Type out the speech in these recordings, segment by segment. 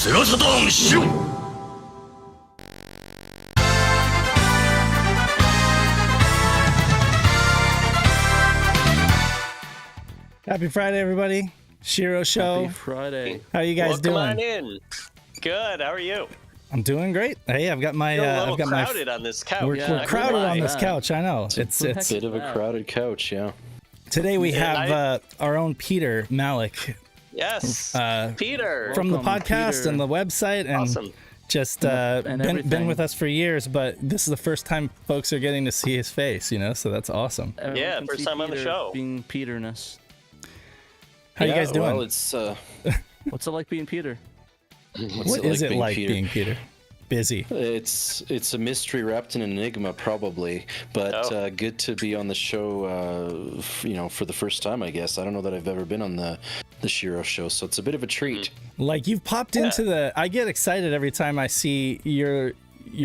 SHIRO Saturn SHIRO. Happy Friday, everybody. SHIRO show. Happy Friday. How you guys doing? Welcome on in. Good. How are you? I'm doing great. Hey, I've got my. You're a I've got crowded on this couch. We're crowded on this couch. I know. It's a bit of a crowded couch. Yeah. Today we have our own Peter Malik. Yes. Peter from the Welcome, podcast Peter. and the website, and Awesome. just And been everything. with us for years. But this is the first time folks are getting to see his face. You know, so that's awesome. Everyone Yeah, can first see time on the Peter show. Being Peterness. How you guys doing? Well, it's What's it like being Peter? What is it like being Peter? Busy. It's a mystery wrapped in an enigma, probably, but good to be on the show. For the first time, I guess. I don't know that I've ever been on the SHIRO show, so it's a bit of a treat. Like you've popped into the. I get excited every time I see your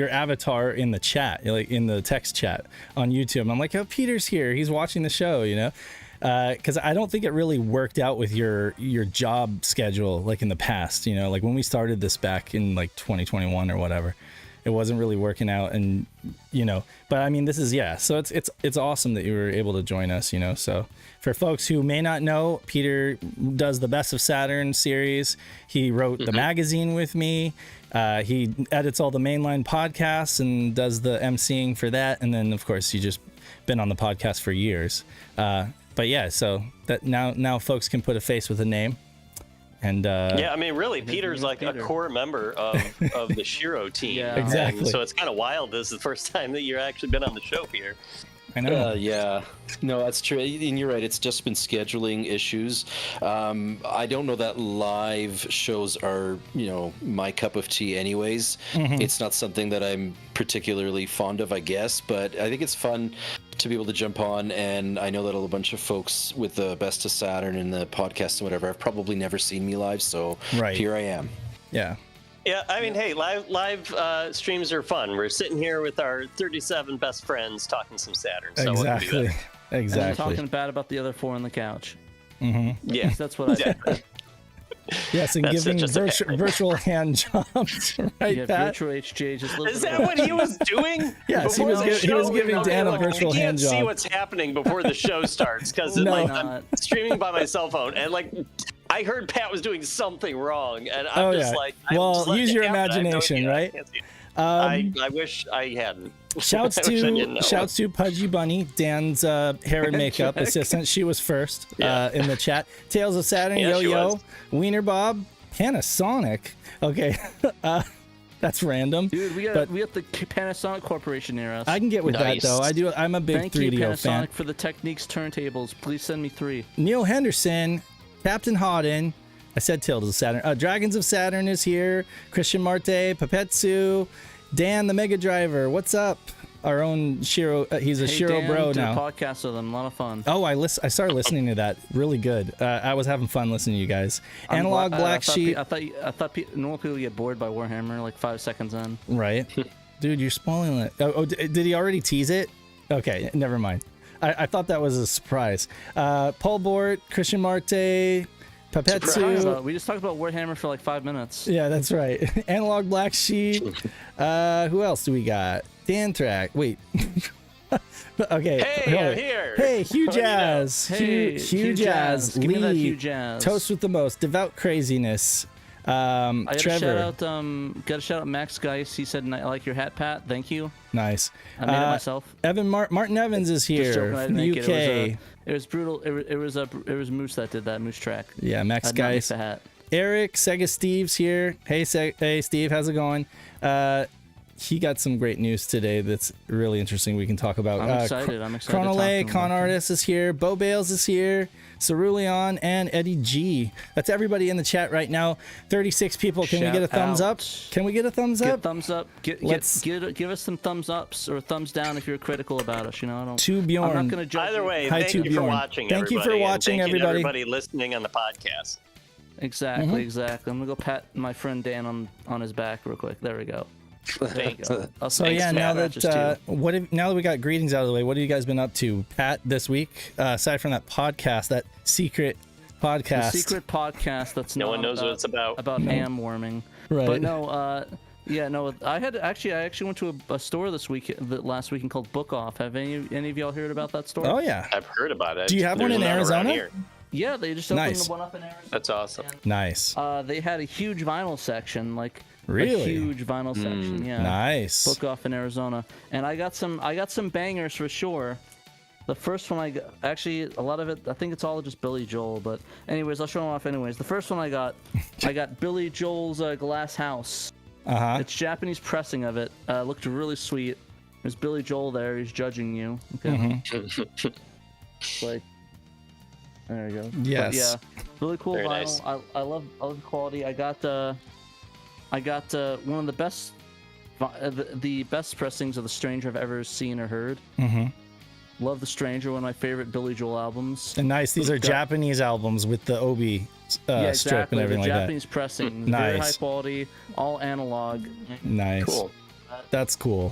avatar in the chat, like in the text chat on YouTube. I'm like, oh, Peter's here. He's watching the show. You know. Because I don't think it really worked out with your job schedule like in the past, you know, like when we started this back in like 2021 or whatever, it wasn't really working out, and you know, but I mean, this is so it's awesome that you were able to join us, you know. So for folks who may not know, Peter does the Best of Saturn series. He wrote the magazine with me. He edits all the mainline podcasts and does the emceeing for that, and then of course he's just been on the podcast for years. But yeah, so that now folks can put a face with a name, and I mean, really, Peter's like a core member of the SHIRO team. Yeah. Exactly. And so it's kind of wild. This is the first time that you're actually been on the show, Peter. I know. Yeah, no, that's true, and you're right. It's just been scheduling issues. I don't know that live shows are, my cup of tea. Anyways, It's not something that I'm particularly fond of, I guess. But I think it's fun to be able to jump on, and I know that a bunch of folks with the Best of Saturn and the podcast and whatever have probably never seen me live. So here I am. Yeah. Yeah, I mean, hey, live streams are fun. We're sitting here with our 37 best friends talking some Saturn. So Exactly. And Exactly. talking bad about the other four on the couch. Yeah, That's what I said. Yes, and That's giving just a virtual hand jobs, right, Yeah, Pat? virtual HJ just Is that what he was doing? Yes, he before was the he was show? giving Dan a virtual I hand can't see job. what's happening before the show starts because No. I'm streaming by my cell phone, and I heard Pat was doing something wrong, and I'm just Well, use your it happen. I have no imagination, idea. I right? can't see it. I wish I hadn't. Shouts I wish I didn't know. to Pudgy Bunny, Dan's hair and makeup assistant. She was first in the chat. Tales of Saturn, Yeah, she Yo-Yo, was. Wiener Bob, Panasonic. Okay, that's random. Dude, we got the Panasonic Corporation near us. I can get with Nice. that though. I'm a big Thank you, 3DO Panasonic, fan. for the Techniques turntables. Please send me 3. Neil Henderson, Captain Hawden. I said Tales of Saturn. Dragons of Saturn is here. Christian Marte, Papetsu, Dan the Mega Driver. What's up? Our own SHIRO. He's a SHIRO Dan, bro did now. a podcast with them. A lot of fun. Oh, I started listening to that. Really good. I was having fun listening to you guys. Analog Black Sheep. I thought normal people get bored by Warhammer like 5 seconds in. Right. Dude, you're spoiling it. Oh, did he already tease it? Okay, never mind. I thought that was a surprise. Paul Bort, Christian Marte, Papetsu. We just talked about Warhammer for like 5 minutes. Yeah, that's right. Analog Black Sheep. Who else do we got? Dan Track. Wait. Okay. Hey, I'm here. Hey, Hugh What do you know? Jazz. Hey, Hugh Jazz. Give me that Lee. Hugh Jazz. Toast with the most. Devout Craziness. I got Trevor. to shout out Max Geis. He said, I like your hat, Pat. Thank you. Nice. I made it myself. Martin Evans is Just here joking, I from didn't the make it. UK. It was brutal. It was Moose that did that Moose track. Yeah, Max I'd not make Geis. the hat. Eric, Sega Steve's here. Hey, hey Steve, how's it going? He got some great news today that's really interesting we can talk about. I'm excited. I'm excited. to talk to Chronolay, him Con about Artist is here. Bo Bales is here. Cerulean and Eddie G. That's everybody in the chat right now. 36 people. Can we get a thumbs up? Can we get a thumbs Get up? thumbs up. Give us some thumbs ups or thumbs down if you're critical about us. I don't. To Bjorn. I'm not going to judge. Either way, Hi thank to you for Bjorn. watching. Thank you for everybody, and watching, thank you to everybody. everybody listening on the podcast. Exactly. I'm gonna go pat my friend Dan on his back real quick. There we go. There you go. So Thanks, yeah, now Matt. that now that we got greetings out of the way, what have you guys been up to, Pat, this week? Aside from that podcast, that secret podcast. The secret podcast that's No not one knows about, what it's about. ham warming. Right. But no, yeah, no. I actually went to a store last weekend called Book Off. Have any of y'all heard about that store? Oh yeah. I've heard about it. Do you have one There's in none around Arizona? here. Yeah, they just opened Nice. one up in Arizona. That's awesome. Nice. They had a huge vinyl section, like Really? a huge vinyl section. Yeah. Nice. Book Off in Arizona, and I got some bangers for sure. The first one I got, actually, a lot of it, I think it's all just Billy Joel, but anyways, I'll show them off anyways. The first one I got Billy Joel's Glass House. Uh-huh. It's Japanese pressing of it. Looked really sweet. There's Billy Joel there. He's judging you. Okay. Like, there you go. Yes. But yeah, really cool Very vinyl. nice. I love the quality. I got one of the best the best pressings of The Stranger I've ever seen or heard. Love The Stranger, one of my favorite Billy Joel albums. And nice. These are Japanese albums with the obi Yeah, strip exactly. and everything The like Japanese pressing, Nice. very high quality, all analog. that. Nice. Cool. That's cool.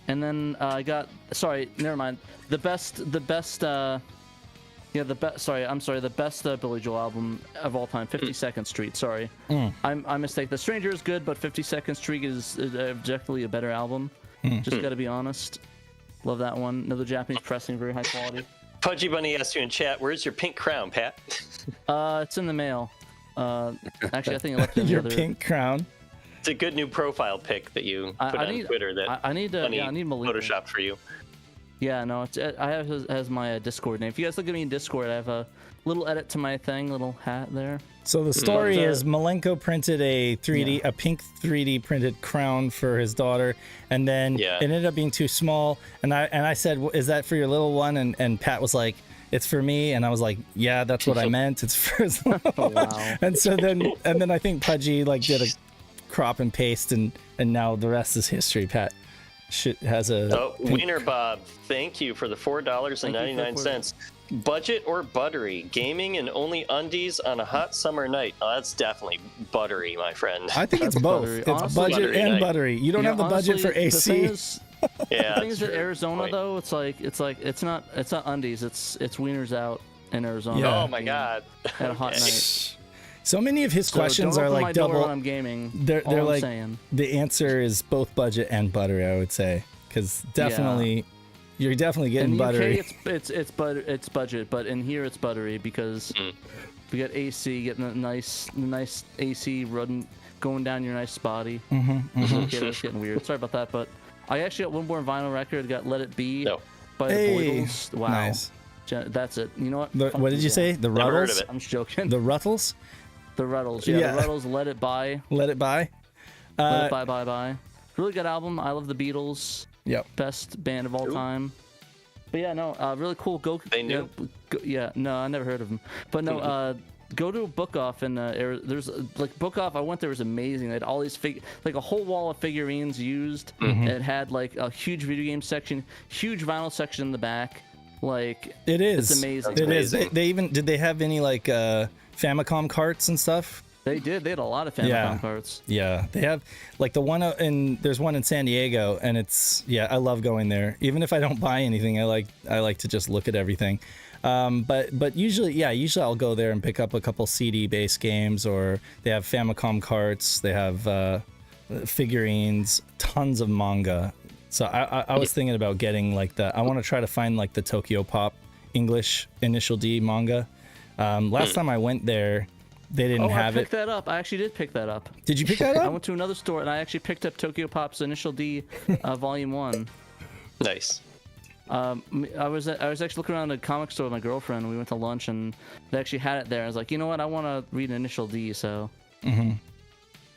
And then I got, sorry, never mind. The best Billy Joel album of all time, 52nd Street. Sorry, I mistake. The Stranger is good, but 52nd Street is objectively a better album. Just gotta be honest. Love that one. Another Japanese pressing, very high quality. Pudgy Bunny asked you in chat, "Where's your pink crown, Pat?" It's in the mail. Actually, I think I left it in the Your other. pink crown. It's a good new profile pic that you put on Twitter that I need Bunny Malik. photoshopped for you. Yeah, no, I have his as my Discord name. If you guys look at me in Discord, I have a little edit to my thing, little hat there. So the story But, is Malenko printed a pink 3D printed crown for his daughter, and then Yeah. it ended up being too small. And I said, "Is that for your little one?" And Pat was like, "It's for me." And I was like, "Yeah, that's what I meant. It's for his little one." Wow. And so then I think Pudgy like did a crop and paste, and now the rest is history. Pat has a Oh, Wiener Bob, thank you for the $4.99. Budget or buttery? Gaming and only undies on a hot summer night. Oh, that's definitely buttery, my friend. I think it's both. buttery. It's Honestly, budget buttery and night. buttery. You don't have the budget for AC. The thing is, Yeah, the thing is that's that true. Arizona Point. though, it's not undies. It's wieners out in Arizona. Yeah. Oh my God. At a hot Okay. night. So many of his So questions don't are open like my door double. when I'm gaming. They're All I'm like saying. the answer is both budget and buttery. I would say because definitely you're definitely In getting the buttery. UK, it's budget, but in here it's buttery because we got AC, getting the nice AC running, going down your nice body. Okay, that's getting weird. Sorry about that, but I actually got one more vinyl record. Got "Let It Be" No. by the Hey, Boydles. Wow, nice. That's it. You know what? The, Fuck what did these you say? guys. The Never heard Ruttles? of it. I'm just joking. The Ruttles? The Ruttles, yeah, Yeah. the Ruttles. "Let It By." Let it by. Let It By, bye. Really good album. I love the Beatles. Yep. Best band of all time. But yeah, no, really cool. They knew? Yeah, no, I never heard of them. But no, go to Book Off and there's like Book Off. I went there, was amazing. They had all these like a whole wall of figurines used. It had like a huge video game section, huge vinyl section in the back. Like It is. It's amazing. It is. amazing. They even did they have any like Famicom carts and stuff? They did. They had a lot of Famicom Yeah. carts. Yeah, they have like the one there's one in San Diego, and I love going there. Even if I don't buy anything, I like to just look at everything. But usually I'll go there and pick up a couple CD based games, or they have Famicom carts, they have figurines, tons of manga. So I was thinking about getting like I want to try to find like the Tokyo Pop English Initial D manga. Last time I went there, they didn't have I it. picked that up. I actually did pick that up. Did you pick that I up? went to another store and I actually picked up Tokyo Pop's Initial D, Volume 1. Nice. I was actually looking around a comic store with my girlfriend. We went to lunch and they actually had it there. I was like, you know what? I want to read Initial D, so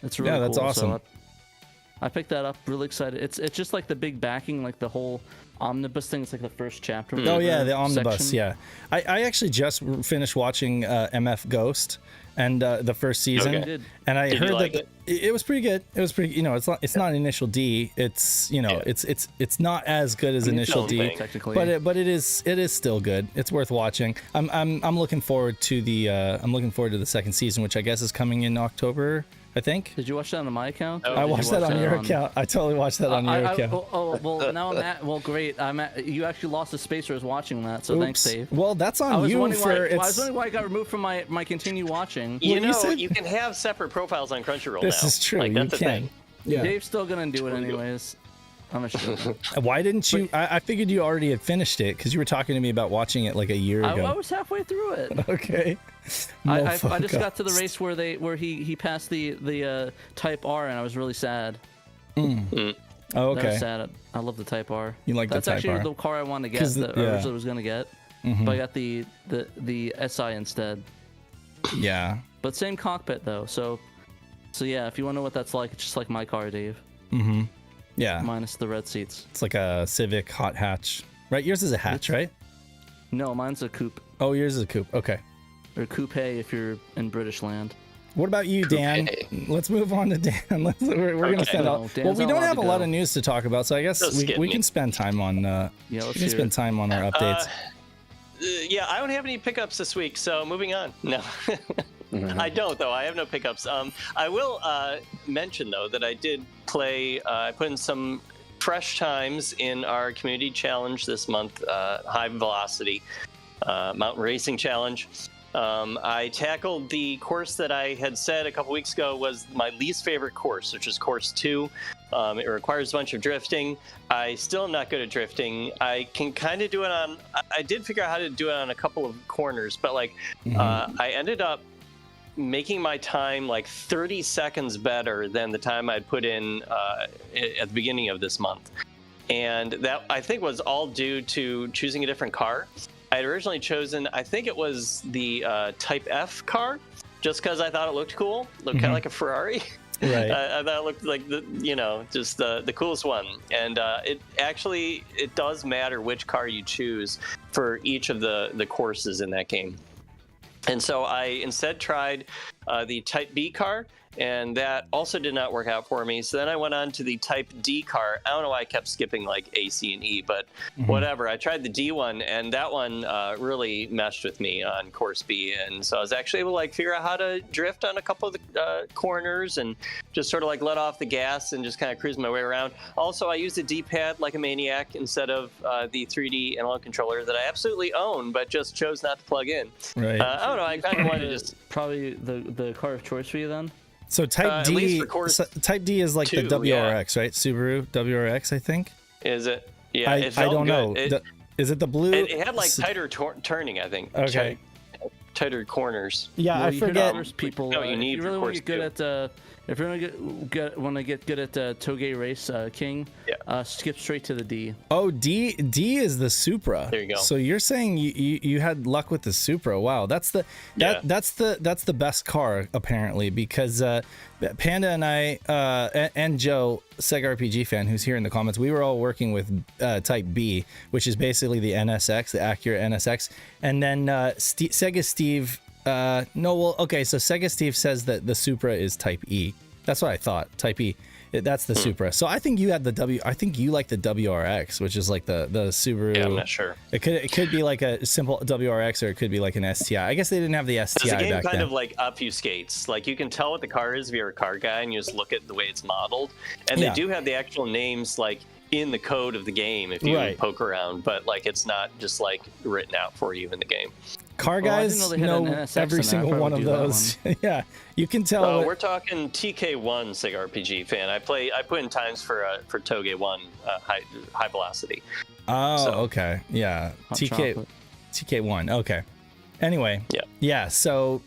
it's really Yeah, that's cool. awesome. So I picked that up. Really excited. It's just like the big backing, like the whole omnibus thing. It's like the first chapter. Oh yeah, the omnibus. section. Yeah, I actually just finished watching MF Ghost and the first season, Okay. and I Did you heard like that it was pretty good. It was pretty. It's not Initial D. It's it's not as good as Initial own D, thing. Technically. but it is still good. It's worth watching. I'm looking forward to the second season, which I guess is coming in October. I think. Did you watch that on my account? Oh, I Did you watched that watch on your account. I totally watched that on your account. Well, now I'm at. Well, great. You actually lost the space where I was watching that, so thanks, Dave. Well, that's I on was you wondering for why, it's. I was wondering why I got removed from my continue watching. You know, said- you can have separate profiles on Crunchyroll This now. is true. Like, You that's a can. thing. Yeah. Dave's still gonna do it anyways. I'm a sure. Why didn't you? I figured you already had finished it because you were talking to me about watching it like a year I ago. was halfway through it. Okay. I just got to the race where he passed the Type R, and I was really sad. Oh, That okay. was sad. I love the Type R. You like the That's Type actually R. the car I wanted to get. 'Cause That yeah. I originally was gonna get, but I got the SI instead. Yeah. But same cockpit though. So yeah, if you want to know what that's like, it's just like my car, Dave, Yeah. minus the red seats. It's like a Civic hot hatch, right? Yours is a hatch, right? No, mine's a coupe, Oh, yours is a coupe. Okay. or coupe if you're in British land. What about you, Dan? Let's move on to Dan. We're going to Okay. spend all. No, Dan's Well, we not don't allowed have to a lot go. of news to talk about, so I guess Don't skip we me. can spend time on. Yeah, We let's can hear spend it. time on our updates. Yeah, I don't have any pickups this week, so moving on. No, I don't though. I have no pickups. I will mention though that I did play. I put in some fresh times in our community challenge this month, High Velocity Mountain Racing Challenge. I tackled the course that I had said a couple weeks ago was my least favorite course, which is course 2. It requires a bunch of drifting. I still am not good at drifting. I can kind of do it on. I did figure out how to do it on a couple of corners, but like I ended up making my time like 30 seconds better than the time I'd put in at the beginning of this month. And that I think was all due to choosing a different car. I had originally chosen, I think it was the Type F car, just because I thought it looked cool, looked kind of like a Ferrari. Right. I thought it looked like just the coolest one. And it does matter which car you choose for each of the courses in that game. And so I instead tried the Type B car, and that also did not work out for me. So then I went on to the Type D car. I don't know why I kept skipping like A, C, and E, but whatever. I tried the D one, and that one really meshed with me on course B. And so I was actually able to like figure out how to drift on a couple of the corners and just sort of like let off the gas and just kind of cruise my way around. Also, I used a D-pad like a maniac instead of the 3D analog controller that I absolutely own, but just chose not to plug in. Right. I don't know. I kind of wanted to just. Probably the car of choice for you then. So Type at D, least for course Type D is like the 2, WRX, right? Subaru WRX, I think. Is it? Yeah, I it felt don't know. good. Is it the blue? It had like tighter turning, I think. Okay. Tighter corners. Yeah, Well, I you heard forget. others, people. No, you need if you really want to course get good at if you're gonna get good at Toge Race King, skip straight to the D. Oh, D is the Supra. There you go. So you're saying you had luck with the Supra. Wow, that's the that's the best car apparently, because Panda and I and Joe, Sega RPG fan, who's here in the comments, we were all working with Type B, which is basically the NSX, the Acura NSX, and then Sega Steve. So Sega Steve says that the Supra is Type E. That's what I thought. Type E. That's the Supra. So I think you had I think you like the WRX, which is like the Subaru. Yeah, I'm not sure. It could be like a simple WRX, or it could be like an STI. I guess they didn't have the STI The game back kind then. of like obfuscates. Like you can tell what the car is if you're a car guy and you just look at the way it's modeled. And they do have the actual names like in the code of the game if you poke around, but like it's not just like written out for you in the game. Car I guys didn't know they had an know NSX every in there. I single probably one of do that those. Yeah, you can tell. Oh, we're talking TK1 Sega RPG fan. I put in times for Toge 1 high velocity. Oh, So- okay. Yeah. Hot chocolate. TK1. Okay. Anyway. Yeah. Yeah. So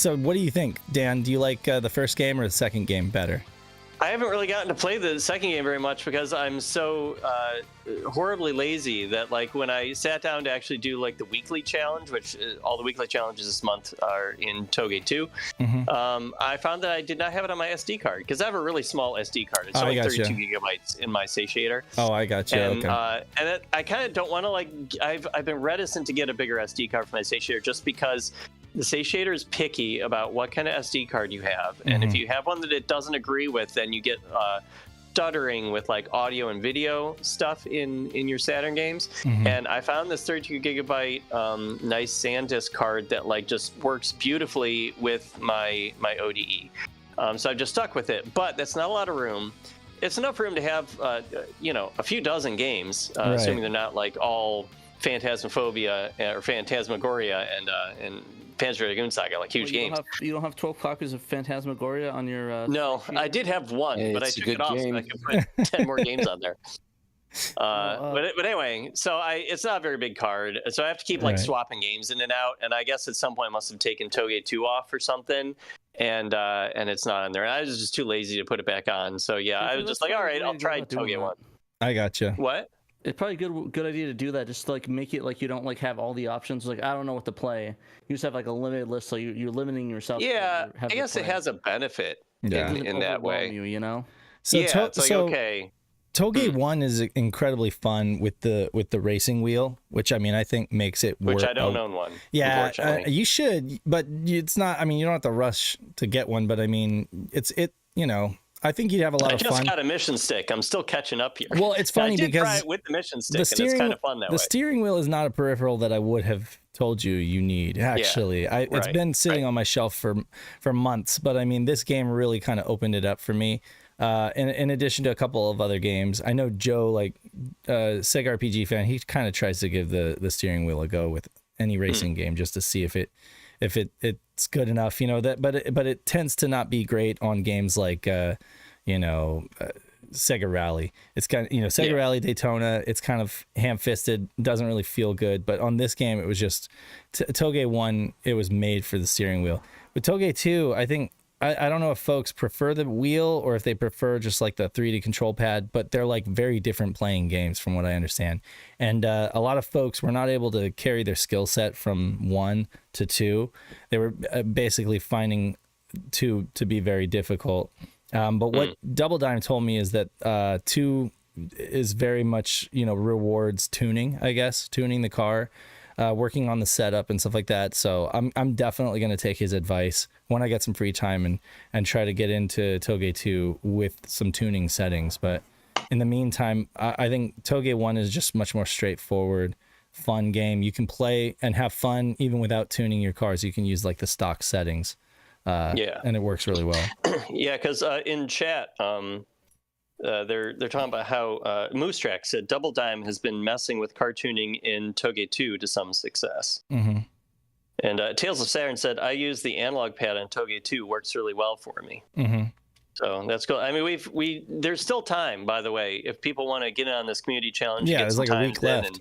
what do you think, Dan? Do you like the first game or the second game better? I haven't really gotten to play the second game very much because I'm so horribly lazy that like when I sat down to actually do like the weekly challenge, which all the weekly challenges this month are in Toge 2, I found that I did not have it on my SD card because I have a really small SD card. It's only 32 gigabytes in my satiator. Oh, I got you. And, Okay. I kind of don't want to like. I've been reticent to get a bigger SD card for my satiator just because the satiator is picky about what kind of SD card you have, and if you have one that it doesn't agree with, then you get stuttering with like audio and video stuff in your Saturn games. And I found this 32 gigabyte nice SanDisk card that like just works beautifully with my ODE. So I've just stuck with it. But that's not a lot of room. It's enough room to have, a few dozen games, assuming they're not like all Phantasmophobia or Phantasmagoria and Panzer Dragoon Saga, like huge games. You don't have 12 copies of Phantasmagoria on your. No, I did have one, but I took it off so I could put 10 more games on there. But anyway, so it's not a very big card, so I have to keep like swapping games in and out. And I guess at some point I must have taken Toge 2 off or something, and it's not on there. And I was just too lazy to put it back on. So yeah, I was just like, all right, I'll try Toge 1. I gotcha. What? It's probably a good idea to do that. Just like make it like you don't like have all the options. Like I don't know what to play. You just have like a limited list, so you're limiting yourself. Yeah, I guess it has a benefit in that way. You know. So yeah, it's like okay. Toge 1 is incredibly fun with the racing wheel, which I mean I think makes it work. Which I don't own one. Yeah, you should, but it's not. I mean, you don't have to rush to get one, but I mean, I think you'd have a lot of fun. I just got a mission stick. I'm still catching up here. Well, it's funny because try it with the mission stick, and it's kind of fun that way. The steering wheel is not a peripheral that I would have told you need. Actually, it's been sitting on my shelf for months, but I mean, this game really kind of opened it up for me. In addition to a couple of other games, I know Joe, like Sega RPG fan, he kind of tries to give the steering wheel a go with any racing game just to see if it's good enough, but it tends to not be great on games like Sega Rally. It's kind of Sega Rally Daytona. It's kind of ham-fisted, doesn't really feel good. But on this game, it was just Toge 1. It was made for the steering wheel. With Toge 2, I think I don't know if folks prefer the wheel or if they prefer just like the 3D control pad, but they're like very different playing games from what I understand. And a lot of folks were not able to carry their skill set from 1 to 2. They were basically finding 2 to be very difficult. But what Double Dime told me is that 2 is very much, rewards tuning, I guess, tuning the car, working on the setup and stuff like that. So I'm definitely going to take his advice when I get some free time and try to get into Toge 2 with some tuning settings. But in the meantime, I think Toge 1 is just much more straightforward, fun game. You can play and have fun even without tuning your cars. You can use like the stock settings. And it works really well. Yeah, because in chat, they're talking about how Moose Track said Double Dime has been messing with cartooning in Toge 2 to some success. Mm-hmm. And Tales of Saturn said, I use the analog pad on Toge 2, works really well for me. Mm-hmm. So that's cool. I mean, there's still time, by the way, if people want to get in on this community challenge. Yeah, there's like a week left.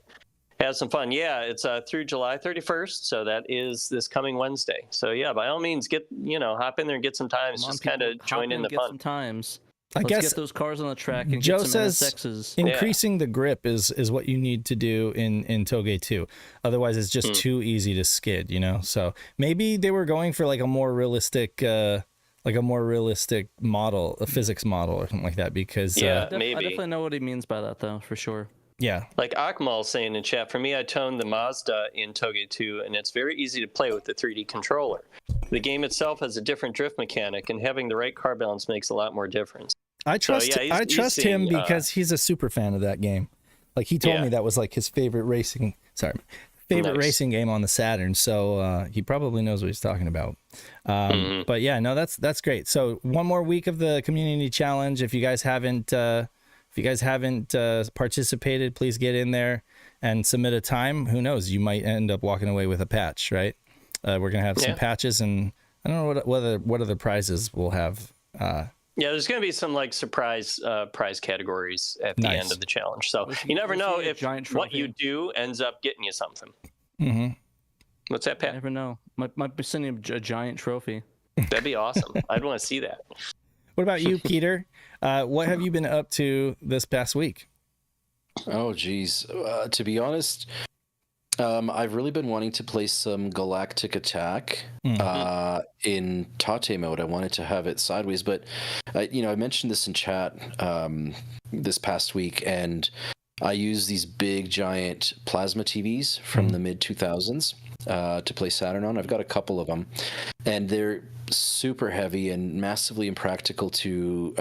Have some fun. Yeah, it's through July 31st, so that is this coming Wednesday. So yeah, by all means, hop in there and get some times. Just kind of join in the fun. Some times. Let's get those cars on the track and Joe get some says NSXs. Increasing the grip is what you need to do in Toge 2. Otherwise, it's just too easy to skid, So maybe they were going for like a more realistic model, a physics model or something like that. Because maybe. I definitely know what he means by that, though, for sure. Yeah. Like Akmal saying in chat, for me, I toned the Mazda in Toge 2, and it's very easy to play with the 3D controller. The game itself has a different drift mechanic, and having the right car balance makes a lot more difference. I trust him because he's a super fan of that game. Like he told me that was like his favorite racing racing game on the Saturn. So he probably knows what he's talking about. But yeah, no, that's great. So one more week of the community challenge. If you guys haven't participated, please get in there and submit a time. Who knows? You might end up walking away with a patch, right? We're gonna have some patches, and I don't know what other prizes we'll have. There's gonna be some like surprise prize categories at the end of the challenge. So you never know if what you do ends up getting you something. Mm-hmm. What's that, Pat? I never know. Might be sending a giant trophy. That'd be awesome. I'd want to see that. What about you, Peter? What have you been up to this past week? Oh, geez. To be honest, I've really been wanting to play some Galactic Attack in Tate mode. I wanted to have it sideways, but I mentioned this in chat this past week, and I use these big, giant plasma TVs from the mid-2000s to play Saturn on. I've got a couple of them, and they're super heavy and massively impractical to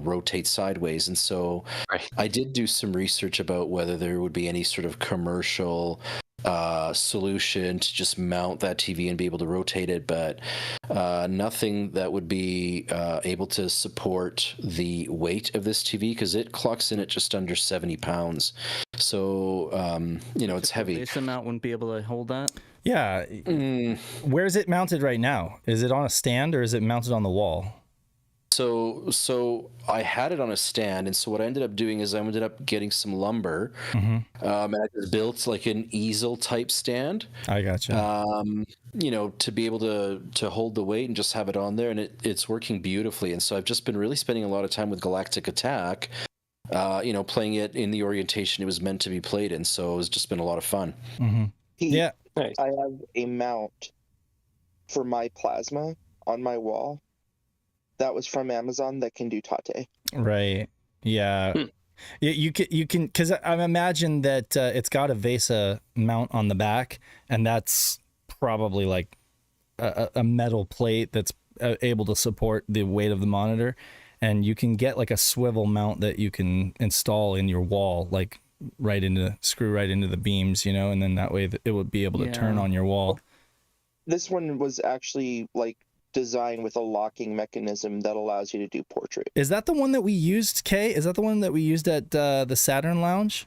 rotate sideways. And so I did do some research about whether there would be any sort of commercial solution to just mount that TV and be able to rotate it, but nothing that would be able to support the weight of this TV, because it clocks in at just under 70 pounds. So, it's heavy. Base amount wouldn't be able to hold that. Yeah. Where is it mounted right now? Is it on a stand or is it mounted on the wall? So I had it on a stand, and so what I ended up doing is I ended up getting some lumber, and I just built like an easel type stand. I gotcha. To be able to hold the weight and just have it on there, and it's working beautifully. And so I've just been really spending a lot of time with Galactic Attack, playing it in the orientation it was meant to be played in. So it's just been a lot of fun. Yeah. Nice. I have a mount for my plasma on my wall that was from Amazon that can do Tate. Right. Yeah. You can, because I imagine that it's got a VESA mount on the back, and that's probably like a metal plate that's able to support the weight of the monitor, and you can get like a swivel mount that you can install in your wall, like screw right into the beams, and then that way it would be able to turn on your wall. This one was actually like designed with a locking mechanism that allows you to do portrait. Is that the one that we used, Kay? Is that the one that we used at the Saturn Lounge?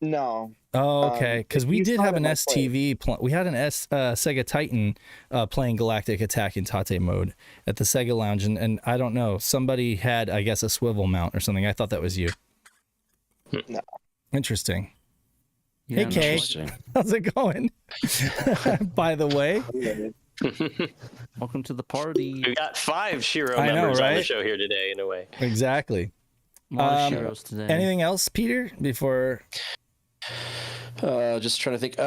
No. Oh, okay. Because we did have an STV. We had an Sega Titan playing Galactic Attack in Tate mode at the Sega Lounge, and I don't know. Somebody had, I guess, a swivel mount or something. I thought that was you. No. Interesting. Yeah, hey, Kay. How's it going? By the way. Welcome to the party. We got 5 SHIRO members on the show here today, in a way. Exactly. A lot of SHIROs today. Anything else, Peter, before... Just trying to think.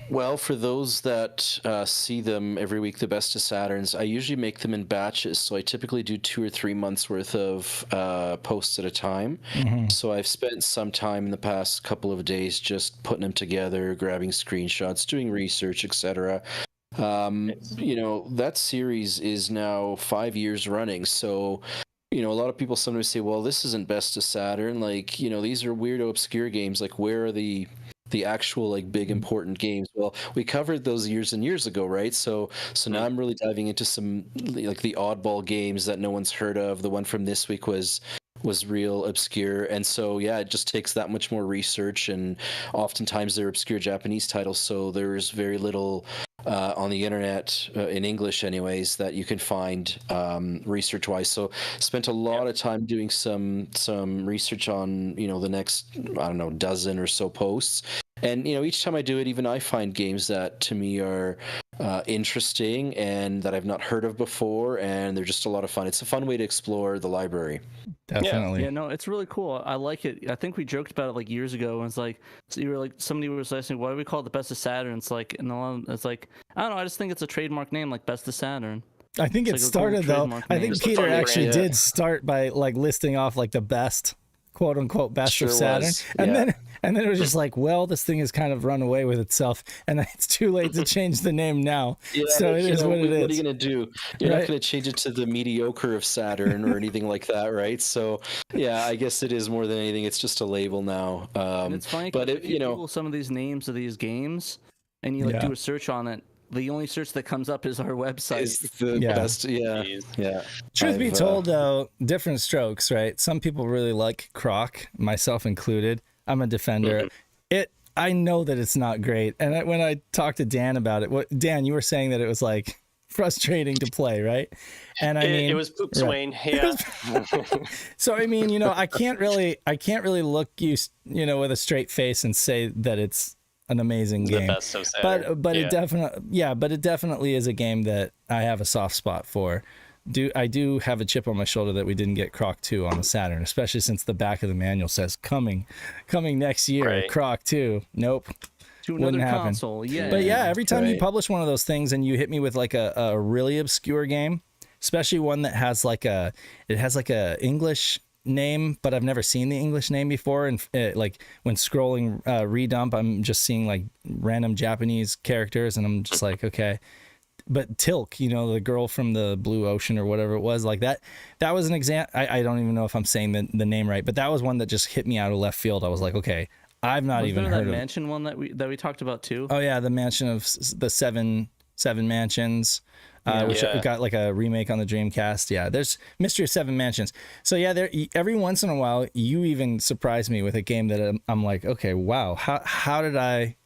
Well, for those that see them every week, the Best of Saturns, I usually make them in batches. So I typically do 2 or 3 months worth of posts at a time. So I've spent some time in the past couple of days just putting them together, grabbing screenshots, doing research, etc. That series is now 5 years running. So a lot of people sometimes say, well, this isn't Best of Saturn. Like, these are weirdo, obscure games. Like, where are the actual like big important games? Well, we covered those years and years ago, right? So now I'm really diving into some like the oddball games that no one's heard of. The one from this week was real obscure, and so it just takes that much more research, and oftentimes they're obscure Japanese titles, so there's very little on the internet in English anyways that you can find research wise. So spent a lot of time doing some research on the next, I don't know, dozen or so posts, and each time I do it, even I find games that to me are interesting and that I've not heard of before, and they're just a lot of fun. It's a fun way to explore the library. Definitely. Yeah, no, it's really cool. I like it. I think we joked about it like years ago, and it's like, so you were like, somebody was asking, why do we call it the Best of Saturn? It's like, it's like, I don't know, I just think it's a trademark name, like Best of Saturn. I think it started though. I think Peter actually did start by like listing off like the best, quote unquote, best of Saturn, and then it was just like, well, this thing has kind of run away with itself, and it's too late to change the name now. So it is what it is. What are you gonna do? You're not gonna change it to the mediocre of Saturn or anything like that, right? So I guess it is more than anything. It's just a label now. And it's funny, but if you Google some of these names of these games, and you do a search on it, the only search that comes up is our website. It's the best, yeah. Truth be told, though, different strokes, right? Some people really like Croc, myself included. I'm a defender. I know that it's not great, and when I talked to Dan about it, Dan, you were saying that it was like frustrating to play, right? And I mean, it was poop Swain, yeah. So I mean, I can't really look you with a straight face and say that it's an amazing game. The best of Saturn. But it definitely is a game that I have a soft spot for. I do have a chip on my shoulder that we didn't get Croc 2 on the Saturn, especially since the back of the manual says coming next year. Right. Croc 2. Nope. To another console. Yeah. But every time you publish one of those things and you hit me with like a really obscure game, especially one that has like a English name, but I've never seen the English name before, and like when scrolling redump, I'm just seeing like random Japanese characters, and I'm just like, okay. But Tilk, the girl from the Blue Ocean or whatever it was, like that was an example. I don't even know if I'm saying the name right, but that was one that just hit me out of left field. I was like, okay, I've not Was even there heard that of. mansion one that we talked about too? Oh yeah, the mansion of the seven mansions, which Yeah. got like a remake on the Dreamcast. Yeah, there's Mystery of Seven Mansions. So yeah, there every once in a while you even surprise me with a game that I'm like, okay, wow, how did I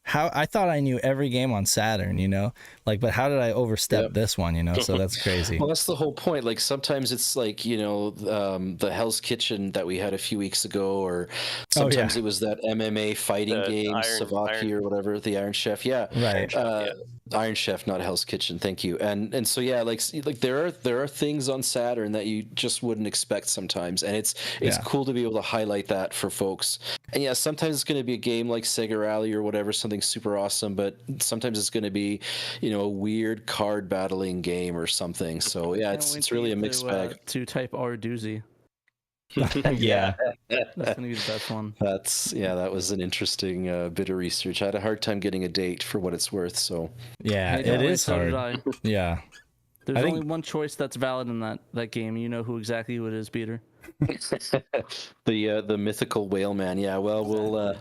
thought I knew every game on Saturn, you know, like, but how did I overstep this one, you know? So that's crazy. Well, that's the whole point. Like sometimes it's like, you know, the Hell's Kitchen that we had a few weeks ago, or sometimes it was that MMA fighting game, Savaki or whatever, the Iron Chef. Yeah, Right. Iron Chef, not Hell's Kitchen. Thank you. And so yeah, like there are things on Saturn that you just wouldn't expect sometimes, and it's cool to be able to highlight that for folks. And yeah, sometimes it's going to be a game like Sega Rally or whatever, something super awesome, but sometimes it's going to be, you know, a weird card battling game or something. So yeah, it's really a mixed bag. To type R doozy. Yeah. That's gonna be the best one. That was an interesting bit of research. I had a hard time getting a date for what it's worth. So Yeah, Hey, it don't worry, is so did hard. I. Yeah. There's I think- only one choice that's valid in that game. You know who exactly who it is, Peter. the mythical whale man. Yeah, well, we'll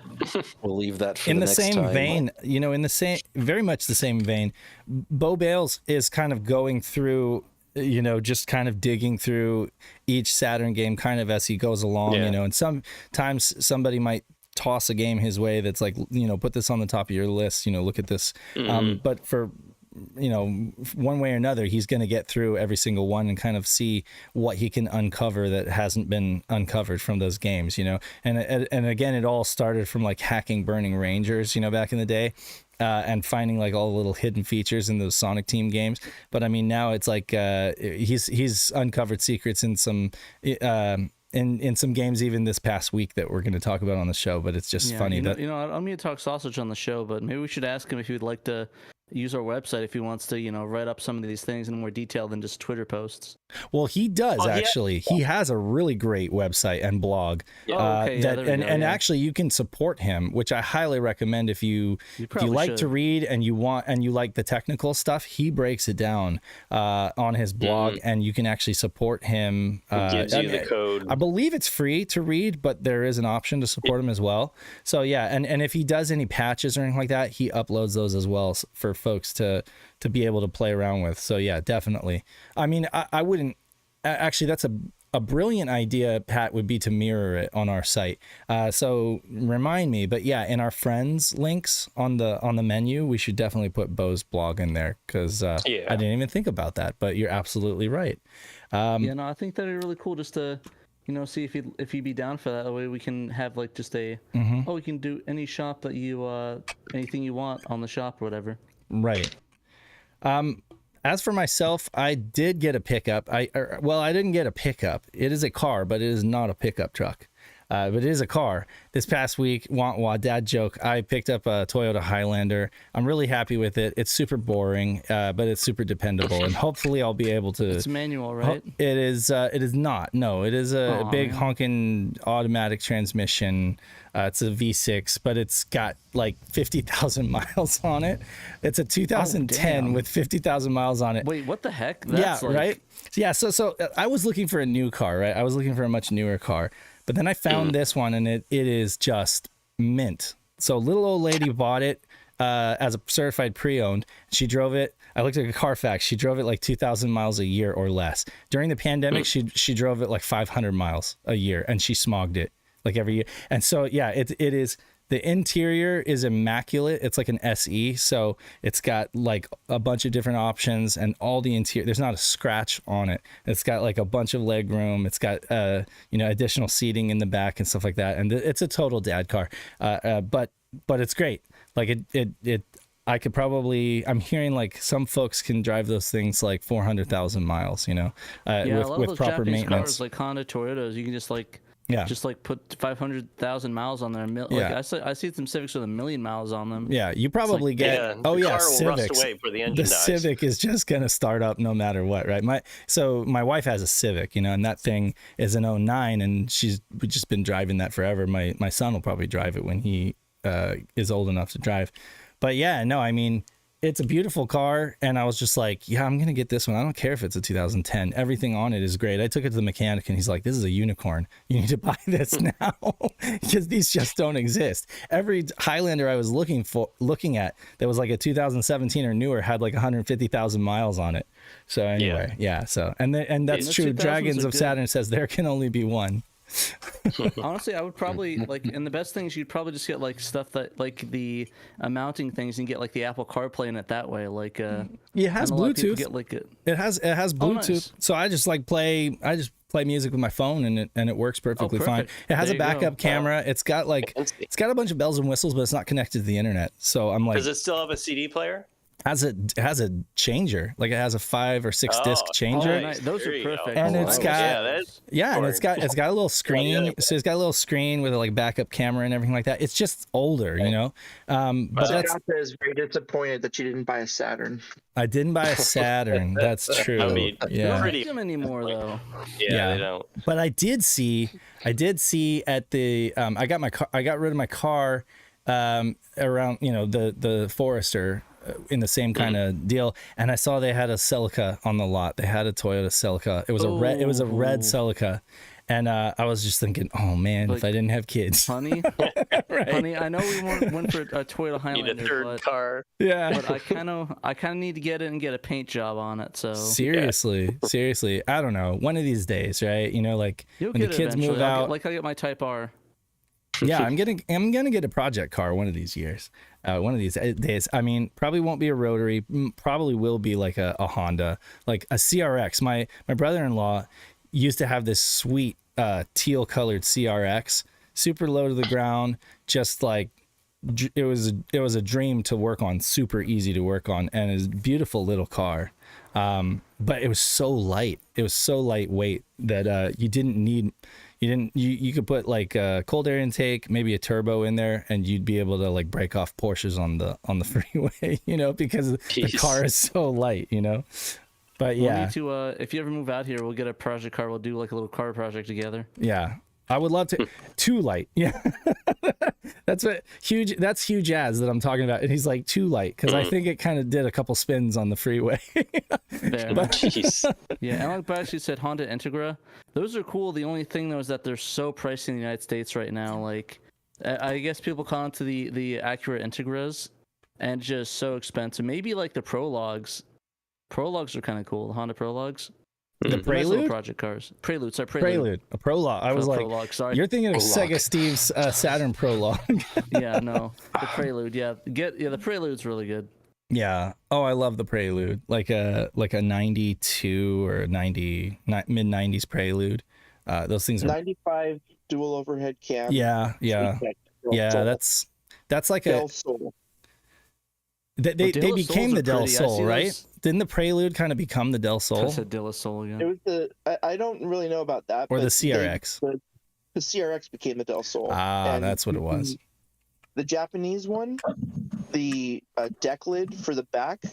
leave that for In the the next same time. vein, you know, in the same, very much the same vein, Bo Bales is kind of going through, you know, just kind of digging through each Saturn game kind of as he goes along, you know, and sometimes somebody might toss a game his way that's like, you know, put this on the top of your list, you know, look at this. But for, you know, one way or another, he's going to get through every single one and kind of see what he can uncover that hasn't been uncovered from those games, you know. And again, it all started from like hacking Burning Rangers, you know, back in the day, and finding like all the little hidden features in those Sonic Team games. But I mean, now it's like he's uncovered secrets in some in some games even this past week that we're going to talk about on the show. But it's just funny that you know, I don't mean to talk sausage on the show, but maybe we should ask him if he would like to use our website if he wants to, you know, write up some of these things in more detail than just Twitter posts. Well, he does actually. He has a really great website and blog. Actually you can support him, which I highly recommend if you like to read and you like the technical stuff. He breaks it down on his blog, and you can actually support him. Gives you the code. I believe it's free to read, but there is an option to support him as well. So yeah, and if he does any patches or anything like that, he uploads those as well for folks to be able to play around with. So yeah, definitely. I mean, I wouldn't actually, that's a brilliant idea, Pat, would be to mirror it on our site. So remind me, but yeah, in our friends links on the menu, we should definitely put Bo's blog in there, because I didn't even think about that, but you're absolutely right. I think that'd be really cool just to, you know, see if he'd be down for that. That way we can have like just a we can do any shop that you anything you want on the shop or whatever. Right. As for myself, I did get a pickup. I didn't get a pickup. It is a car, but it is not a pickup truck. But it is a car. This past week, dad joke, I picked up a Toyota Highlander. I'm really happy with it. It's super boring, but it's super dependable, and hopefully I'll be able to. It's manual, right? It is. It is not. No, it is a big honking automatic transmission. It's a V6, but it's got like 50,000 miles on it. It's a 2010 with 50,000 miles on it. Wait, what the heck? That's right. Yeah. So I was looking for a new car, right? I was looking for a much newer car. But then I found this one, and it is just mint. So little old lady bought it as a certified pre-owned. She drove it. I looked at the Carfax. She drove it like 2,000 miles a year or less. During the pandemic, she drove it like 500 miles a year, and she smogged it like every year. And so, yeah, it is. The interior is immaculate. It's like an SE, so it's got like a bunch of different options, and all the interior, there's not a scratch on it. It's got like a bunch of leg room. It's got additional seating in the back and stuff like that. And it's a total dad car. But it's great. Like it I could probably, I'm hearing like some folks can drive those things like 400,000 miles, with those proper Japanese maintenance. cars, like Honda, Toyotas, you can just like put 500,000 miles on there. I see some Civics with 1 million miles on them. Yeah, you probably get. The car will Civics. rust away before the engine The dies. Civic is just gonna start up no matter what, right? My wife has a Civic, and that thing is an '09, and we've just been driving that forever. My son will probably drive it when he is old enough to drive. But yeah, no, I mean, it's a beautiful car, and I was just like, yeah, I'm gonna get this one. I don't care if it's a 2010. Everything on it is great. I took it to the mechanic, and he's like, this is a unicorn. You need to buy this now because these just don't exist. Every Highlander I was looking at that was like a 2017 or newer had like 150,000 miles on it. So anyway, yeah. So and that's true. Dragons of Saturn says there can only be one. Honestly, I would probably like, and the best things you'd probably just get like stuff that like the mounting things and get like the Apple CarPlay in it that way. Like, it has Bluetooth. Get, like, it has Bluetooth. Nice. So I just play music with my phone and it works perfectly fine. It has a backup camera. It's got a bunch of bells and whistles, but it's not connected to the internet. So I'm like, does it still have a CD player? It has a changer, like it has a 5 or 6 disc changer. Oh, nice. Those are perfect. And it's got and it's got a little screen. Yeah. So it's got a little screen with a like backup camera and everything like that. It's just older, you know. But Scott is very disappointed that you didn't buy a Saturn. I didn't buy a Saturn. That's true. I mean, yeah. They don't them anymore though. Yeah, they don't. But I did see at the I got rid of my car around, you know, the Forester. In the same kind of deal, and I saw they had a Celica on the lot. They had a Toyota Celica. It was a red Celica, and I was just thinking, oh man, if I didn't have kids, honey, right. honey, I know we went for a Toyota Highlander, need a third car. Yeah, but I kind of need to get it and get a paint job on it. So seriously, I don't know. One of these days, right? You know, like you'll when the kids eventually. move out, I'll get my Type R. Yeah, I'm gonna get a project car one of these years. One of these days. I mean, probably won't be a rotary. Probably will be like a Honda, like a CRX. My brother-in-law used to have this sweet teal colored CRX, super low to the ground, just like it was a dream to work on, super easy to work on, and it's a beautiful little car. But it was so light. It was so lightweight that you could put like a cold air intake, maybe a turbo in there, and you'd be able to like break off Porsches on the freeway, you know, because the car is so light, you know. But yeah, we'll need to, if you ever move out here, we'll get a project car. We'll do like a little car project together. Yeah, I would love to. Too light, yeah. That's huge ads that I'm talking about, and he's like too light because I think it kind of did a couple spins on the freeway. Jeez. Yeah, Alan actually said Honda Integra. Those are cool. The only thing though is that they're so pricey in the United States right now. Like, I guess people call it to the Acura Integras, and just so expensive. Maybe like the Prologues. Prologues are kind of cool. The Honda Prologues. The Prelude? Nice project cars. Prelude. Sorry, Prelude. A Prologue. I was like, Prologue, sorry. You're thinking of Prologue. Sega Steve's Saturn Prologue. Yeah, no. The Prelude. Yeah. The Prelude's really good. Yeah. Oh, I love the Prelude. Like a 92 or 90 mid 90s Prelude. Those things are 95 dual overhead cam. Yeah. That's like Del Sol. They became the Del Sol, right? Those... Didn't the Prelude kind of become the Del Sol? I said Del Sol, yeah. It was I don't really know about that. Or but the CRX. The CRX became the Del Sol. Ah, that's what it was. The Japanese one, the deck lid for the back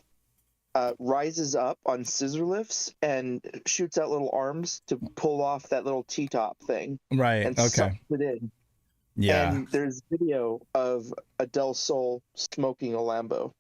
rises up on scissor lifts and shoots out little arms to pull off that little T-top thing. Right. And Okay. sucks it in. Yeah. And there's video of a Del Sol smoking a Lambo.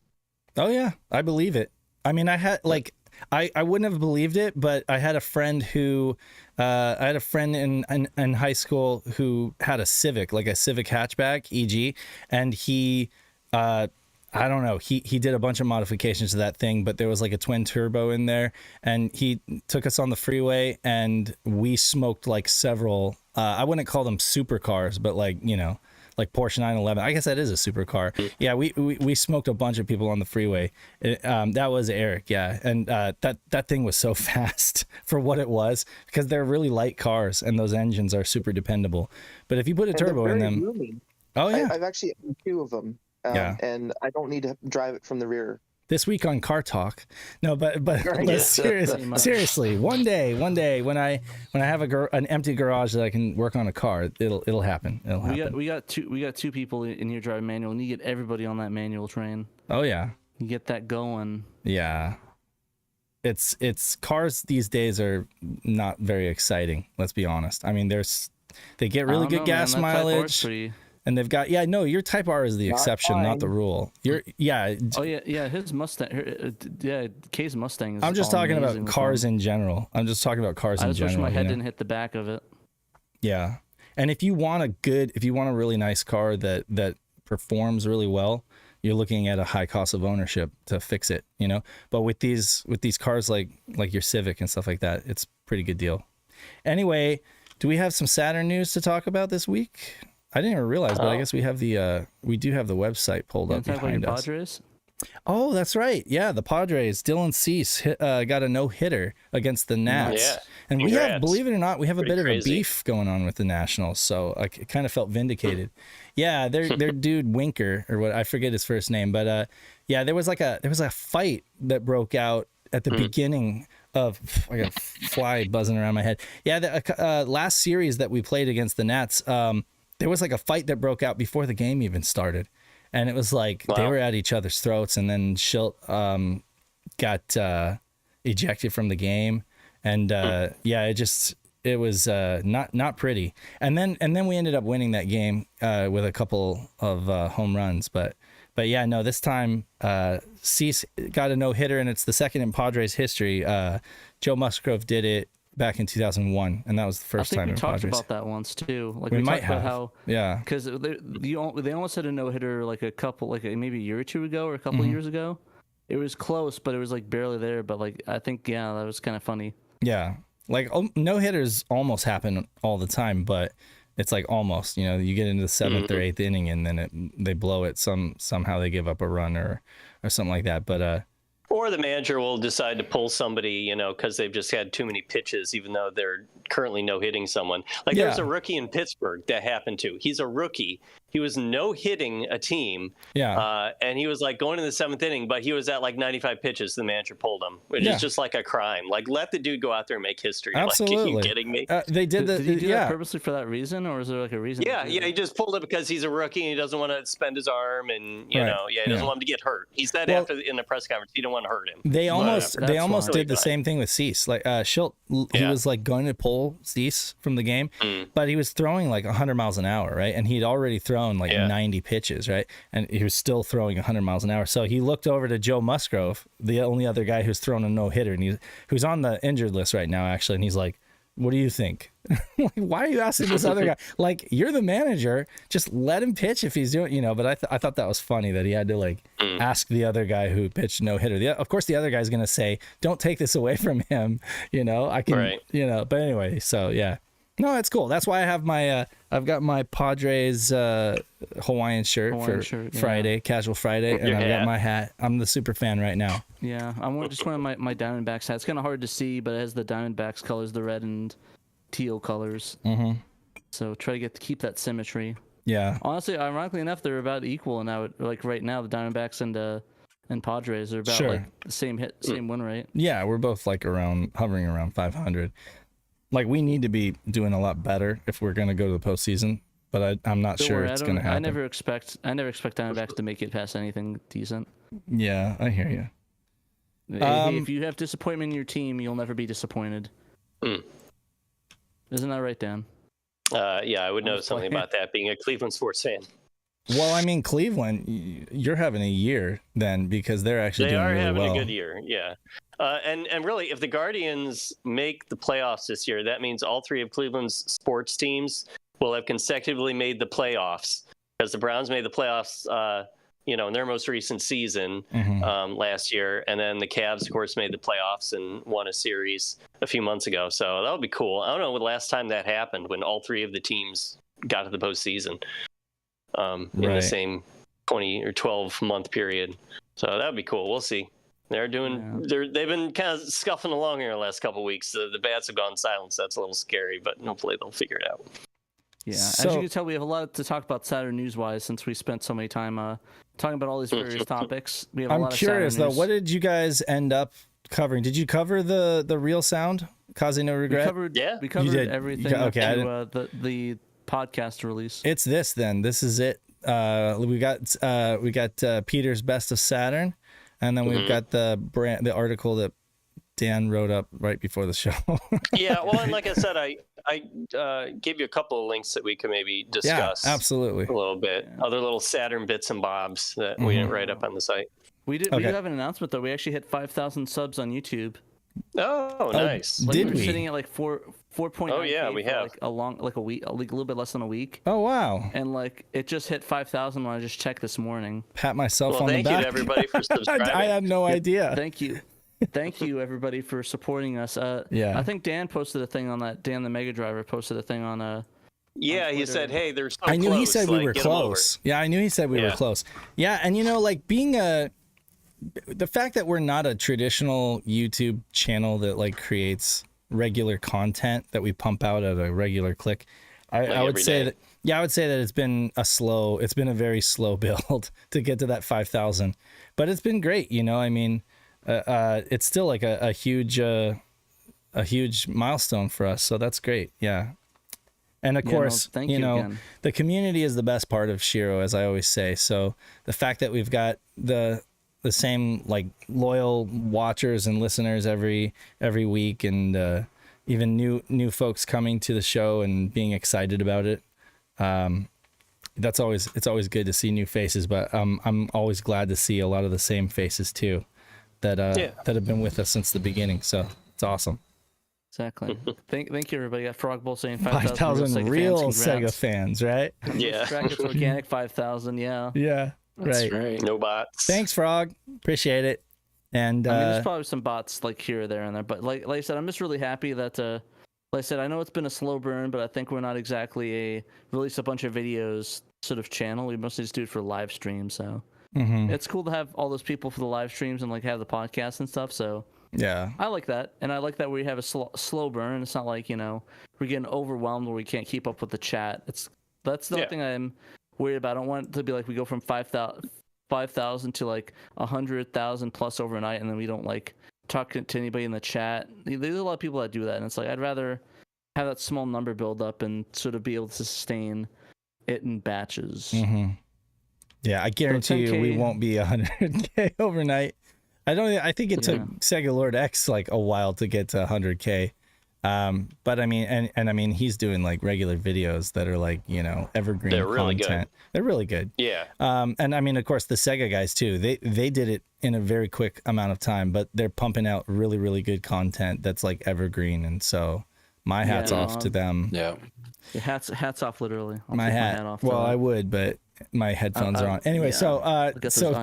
Oh yeah, I believe it. I mean, I had like I wouldn't have believed it, but I had a friend who in high school who had a Civic, like a Civic hatchback, EG, and he I don't know, he did a bunch of modifications to that thing, but there was like a twin turbo in there, and he took us on the freeway and we smoked like several I wouldn't call them supercars, but like, you know, like Porsche 911. I guess that is a supercar. Yeah, we smoked a bunch of people on the freeway. That was Eric, yeah. And that thing was so fast for what it was, because they're really light cars and those engines are super dependable. But if you put a turbo in them... Roomy. Oh, yeah. I've actually owned 2 of them. Yeah. And I don't need to drive it from the rear. This week on Car Talk, no, but seriously, one day when I have an empty garage that I can work on a car, it'll happen. It'll happen. We got two people in here driving manual, and you get everybody on that manual train. Oh yeah, you get that going. Yeah, it's cars these days are not very exciting. Let's be honest. I mean, they get really good gas mileage. And they've got your Type R is the exception, not the rule. Oh yeah, his Mustang. Kay's Mustang. I'm just talking about cars in general. I just wish my head didn't hit the back of it. Yeah, and if you want a really nice car that performs really well, you're looking at a high cost of ownership to fix it. But with these cars like your Civic and stuff like that, it's a pretty good deal. Anyway, do we have some Saturn news to talk about this week? I didn't even realize, but I guess we have we do have the website pulled up behind us. Padres? Oh, that's right. Yeah, the Padres. Dylan Cease got a no-hitter against the Nats. Yeah. And we have, believe it or not, we have a bit crazy. of a beef going on with the Nationals, so I kind of felt vindicated. Yeah, their dude Winker, or what, I forget his first name, but there was a fight that broke out at the beginning of, I got a fly buzzing around my head. Yeah, the last series that we played against the Nats, there was like a fight that broke out before the game even started. And it was like they were at each other's throats, and then Schilt got ejected from the game. And it was not pretty. And then we ended up winning that game with a couple of home runs. But this time Cease got a no-hitter, and it's the second in Padres history. Joe Musgrove did it back in 2001, and that was the first time in Padres. I think we talked about that once too. Like we talked might have. About how, yeah, because they almost had a no-hitter like maybe a year or two ago or a couple of years ago. It was close, but it was like barely there. But like I think that was kind of funny. Yeah, like no-hitters almost happen all the time, but it's like almost. You get into the seventh or eighth inning, and then they blow it. Somehow they give up a run or something like that. But or the manager will decide to pull somebody, because they've just had too many pitches, even though they're currently no-hitting someone. Like there's a rookie in Pittsburgh that happened to. He's a rookie. He was no-hitting a team. Yeah. And he was like going in the seventh inning, but he was at like 95 pitches. The manager pulled him, which is just like a crime. Like let the dude go out there and make history. Absolutely. Like, are you kidding me? They did Did he do that purposely for that reason, or is there like a reason? Yeah, he just pulled it because he's a rookie and he doesn't want to spend his arm, and he doesn't want him to get hurt. He said in the press conference he didn't want to hurt him. They almost did the same thing with Cease. Like Schilt, he was like going to pull Cease from the game, but he was throwing like 100 miles an hour, right? And he'd already thrown like 90 pitches, right? And he was still throwing 100 miles an hour. So he looked over to Joe Musgrove, the only other guy who's thrown a no-hitter, and who's on the injured list right now, actually. And he's like, "What do you think?" Like, why are you asking this other guy? Like, you're the manager. Just let him pitch if he's doing, But I thought that was funny that he had to like ask the other guy who pitched no hitter. Of course, the other guy's gonna say, "Don't take this away from him." I can, But anyway, so yeah. No, it's cool. That's why I have my I've got my Padres Hawaiian shirt for Friday, Casual Friday, and I've got my hat. I'm the super fan right now. Yeah, I'm just wearing my Diamondbacks hat. It's kind of hard to see, but it has the Diamondbacks colors, the red and teal colors. Mm-hmm. So try to keep that symmetry. Yeah. Honestly, ironically enough, they're about equal now. Like right now, the Diamondbacks and Padres are about like the same win rate. Yeah, we're both like hovering around 500. Like, we need to be doing a lot better if we're going to go to the postseason, but I'm not sure it's going to happen. I never expect Diamondbacks to make it past anything decent. Yeah, I hear you. If you have disappointment in your team, you'll never be disappointed. Isn't that right, Dan? Yeah, I would know something about that, being a Cleveland sports fan. Well, I mean, Cleveland, you're having a year then, because they're actually doing really well. They are having a good year, yeah. And really, if the Guardians make the playoffs this year, that means all three of Cleveland's sports teams will have consecutively made the playoffs, because the Browns made the playoffs, in their most recent season last year, and then the Cavs, of course, made the playoffs and won a series a few months ago. So that would be cool. I don't know the last time that happened, when all three of the teams got to the postseason in the same 20 or 12 month period. So that would be cool. We'll see. They've been kind of scuffing along here the last couple of weeks. The bats have gone silent, so that's a little scary, but hopefully they'll figure it out. Yeah, as you can tell, we have a lot to talk about Saturn news-wise, since we spent so many time talking about all these various topics. We have a lot of curious, Saturn though, what did you guys end up covering? Did you cover the real sound, Kaze No Regret? We covered everything to the podcast release. It's this then. This is it. We got Peter's Best of Saturn, and then we've got the article that Dan wrote up right before the show. Yeah, well, and like I said, I gave you a couple of links that we could maybe discuss. Yeah, absolutely. A little bit. Other little Saturn bits and bobs that we didn't write up on the site. We did have an announcement though. We actually hit 5,000 subs on YouTube. Oh, nice. Like, did we were we? sitting at like 4.9. Oh, yeah, we have. Like a week, a little bit less than a week. Oh wow! And like it just hit 5,000 when I just checked this morning. Pat myself Well, on the back. thank you to everybody for subscribing. I had no idea. Thank you. Thank you everybody for supporting us. Yeah. I think Dan posted a thing on that. Dan the Mega Driver posted a thing on Yeah, he said, "Hey, they're so I knew close. he said we like, were get 'em over." close. Yeah, I knew he said we were Yeah. close. Yeah, and like being the fact that we're not a traditional YouTube channel that like creates regular content that we pump out at a regular click, I would every say day. that. Yeah, I would say that it's been a very slow build to get to that 5,000, but it's been great. I mean, it's still like a huge milestone for us. So that's great. Yeah. And of course, thank you again. the community is the best part of SHIRO, as I always say. So the fact that we've got the same like loyal watchers and listeners every week, and even new folks coming to the show and being excited about it. It's always good to see new faces, but I'm always glad to see a lot of the same faces too that have been with us since the beginning. So it's awesome. Exactly. Thank you everybody. Got Frog Bowl saying 5,000 real Sega fans. fans, right? Yeah. Brackets organic 5,000. Yeah. Yeah. That's Right. right. No bots. Thanks, Frog. Appreciate it. And I mean, there's probably some bots like here or there and there, but like I said, I'm just really happy that. Like I said, I know it's been a slow burn, but I think we're not exactly a release a bunch of videos sort of channel. We mostly just do it for live streams. So it's cool to have all those people for the live streams and like have the podcast and stuff. So yeah. I like that, and I like that we have a slow burn. It's not like we're getting overwhelmed where we can't keep up with the chat. That's the thing I'm worried about. I don't want it to be like we go from 5,000 to like 100,000 plus overnight, and then we don't like talk to anybody in the chat. There's a lot of people that do that, and it's like I'd rather have that small number build up and sort of be able to sustain it in batches. Yeah, I guarantee you we won't be 100K overnight. I think it took Sega Lord X like a while to get to 100K. But I mean, and I mean, he's doing like regular videos that are like, evergreen They're really content. They're really good. Yeah. And I mean, of course, the Sega guys too. They did it in a very quick amount of time, but they're pumping out really, really good content that's like evergreen. And so my hat's off to them. Yeah. Hats off, literally. I'll My take hat. off. Well, I would, but my headphones are on. Anyway, so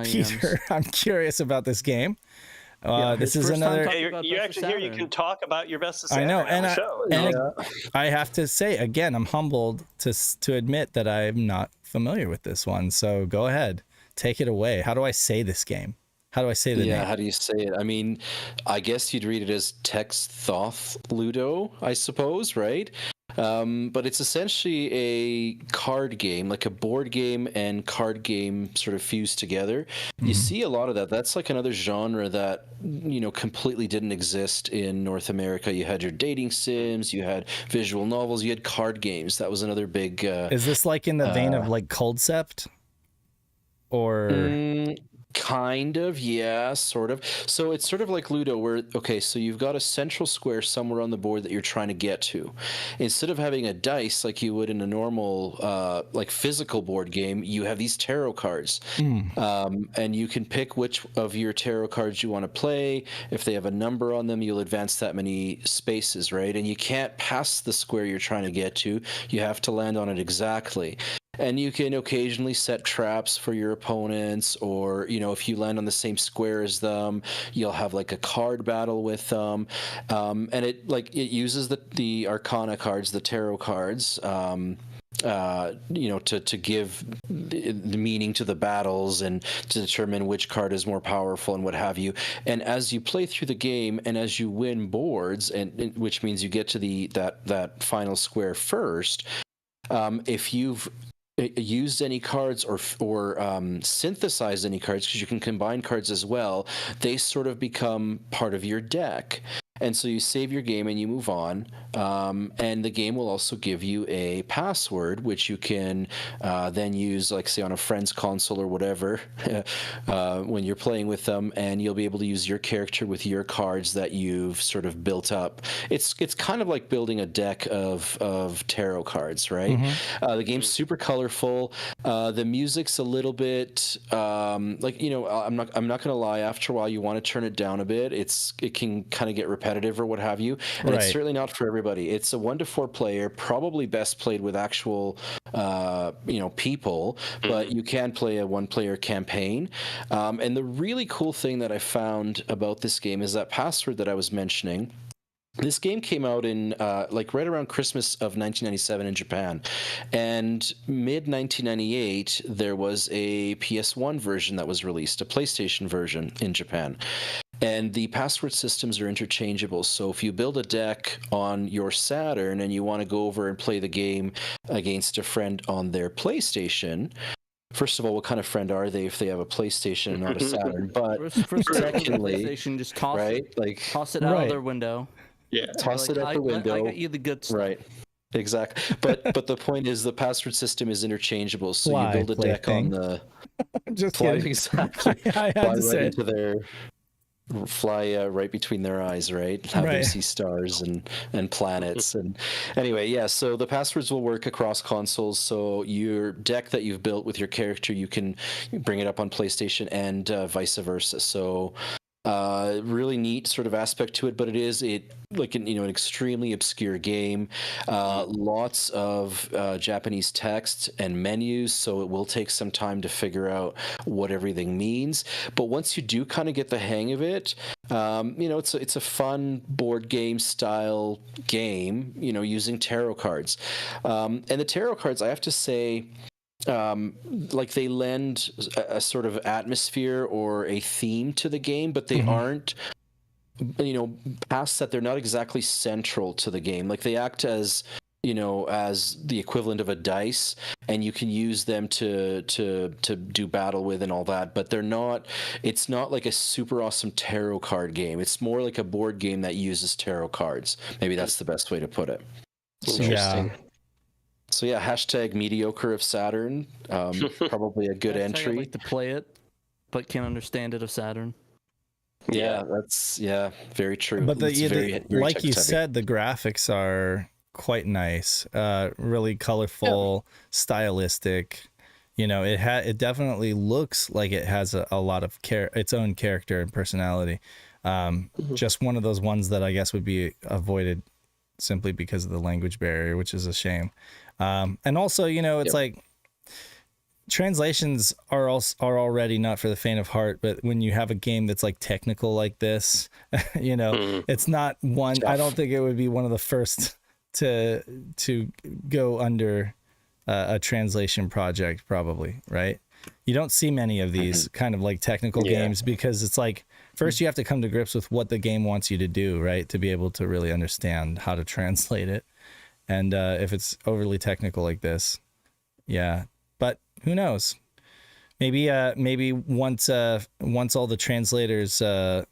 Peter, I'm curious about this game. This is another. Hey, you're actually here. You can talk about your best of Saturn. I know, on the show. I have to say again, I'm humbled to admit that I'm not familiar with this one. So go ahead, take it away. How do I say this game? How do I say the name? Yeah, how do you say it? I mean, I guess you'd read it as Text Thoth Ludo, I suppose, right? But it's essentially a card game, like a board game and card game sort of fused together. You see a lot of that. That's like another genre that, completely didn't exist in North America. You had your dating sims, you had visual novels, you had card games. That was another big... Is this like in the vein of like Coldcept? Or... Kind of, yeah, sort of. So it's sort of like Ludo where, so you've got a central square somewhere on the board that you're trying to get to. Instead of having a dice like you would in a normal, like physical board game, you have these tarot cards. And you can pick which of your tarot cards you want to play. If they have a number on them, you'll advance that many spaces, right? And you can't pass the square you're trying to get to. You have to land on it exactly. And you can occasionally set traps for your opponents, or, if you land on the same square as them, you'll have like a card battle with them. And it uses the Arcana cards, the tarot cards, to give the meaning to the battles and to determine which card is more powerful and what have you. And as you play through the game and as you win boards, and which means you get to that final square first, if you've used any cards or synthesized any cards, because you can combine cards as well, they sort of become part of your deck. And so you save your game and you move on. And the game will also give you a password, which you can then use, like, say, on a friend's console or whatever, when you're playing with them, and you'll be able to use your character with your cards that you've sort of built up. It's kind of like building a deck of tarot cards, right? The game's super colorful. The music's a little bit like, I'm not gonna lie. After a while, you want to turn it down a bit. It can kind of get repetitive or what have you, and it's certainly not for everybody. It's a 1 to 4 player, probably best played with actual people, but you can play a 1-player campaign. And the really cool thing that I found about this game is that password that I was mentioning. This game came out in right around Christmas of 1997 in Japan, and mid 1998 there was a PS1 version that was released, a PlayStation version in Japan. And the password systems are interchangeable. So if you build a deck on your Saturn and you want to go over and play the game against a friend on their PlayStation, first of all, what kind of friend are they if they have a PlayStation and not a Saturn? But secondly, PlayStation, just toss right, it, toss it out of their window. Yeah, toss it out the window. I got you the good stuff. Right. Exactly. But the point is the password system is interchangeable. So you build a deck on the just kidding. Exactly. I had to say it. Into their fly right between their eyes, right? Have them see stars and planets. And anyway, yeah, so the passwords will work across consoles. So your deck that you've built with your character, you can bring it up on PlayStation and vice versa. So really neat sort of aspect to it, but it is an extremely obscure game. Lots of Japanese text and menus, so it will take some time to figure out what everything means. But once you do kind of get the hang of it, it's a fun board game style game, using tarot cards. And the tarot cards, I have to say, they lend a sort of atmosphere or a theme to the game, but they aren't, past that, they're not exactly central to the game. Like, they act as the equivalent of a dice, and you can use them to do battle with and all that, but it's not like a super awesome tarot card game. It's more like a board game that uses tarot cards. Maybe that's the best way to put it. Interesting. So yeah, hashtag mediocre of Saturn. Probably a good entry. I like to play it, but can't understand it of Saturn. Yeah, that's very true. But very like you text-heavy. said, the graphics are quite nice, really colorful, stylistic. It definitely looks like it has a lot of its own character and personality. Just one of those ones that I guess would be avoided simply because of the language barrier, which is a shame. And also, it's like translations are already not for the faint of heart, but when you have a game that's like technical like this, it's not one. I don't think it would be one of the first to go under a translation project, probably, right? You don't see many of these kind of like technical games, because it's like, first you have to come to grips with what the game wants you to do, right, to be able to really understand how to translate it. And if it's overly technical like this, but who knows? Maybe once all the translators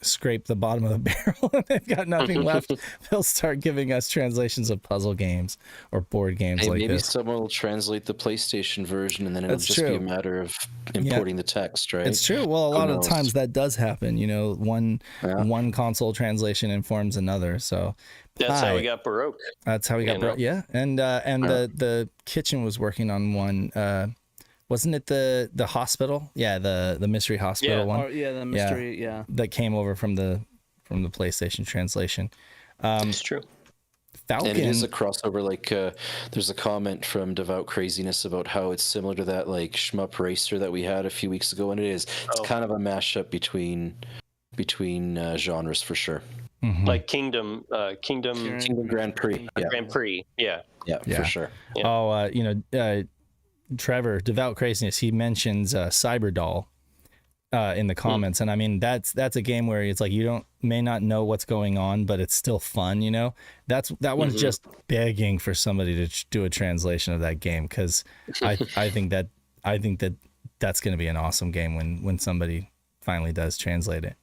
scrape the bottom of the barrel and they've got nothing left, they'll start giving us translations of puzzle games or board games like maybe this. Someone will translate the PlayStation version, and then it'll just be a matter of importing the text, right? It's true. Well, a lot of times that does happen. One console translation informs another. So that's how we got Baroque. That's how we got Baroque. Yeah, and the kitchen was working on one. Wasn't it the hospital? Yeah, the mystery hospital one. The mystery. Yeah, that came over from the PlayStation translation. It's true. Falcon. And it is a crossover. Like, there's a comment from Devout Craziness about how it's similar to that like shmup racer that we had a few weeks ago, and it is. It's kind of a mashup between genres for sure. Mm-hmm. Like Kingdom Grand Prix. Grand Prix. Yeah, for sure. Yeah. Oh, Trevor, Devout Craziness, he mentions Cyberdoll in the comments, and I mean that's a game where it's like you may not know what's going on, but it's still fun. That one's just begging for somebody to do a translation of that game, because I think that's going to be an awesome game when somebody finally does translate it.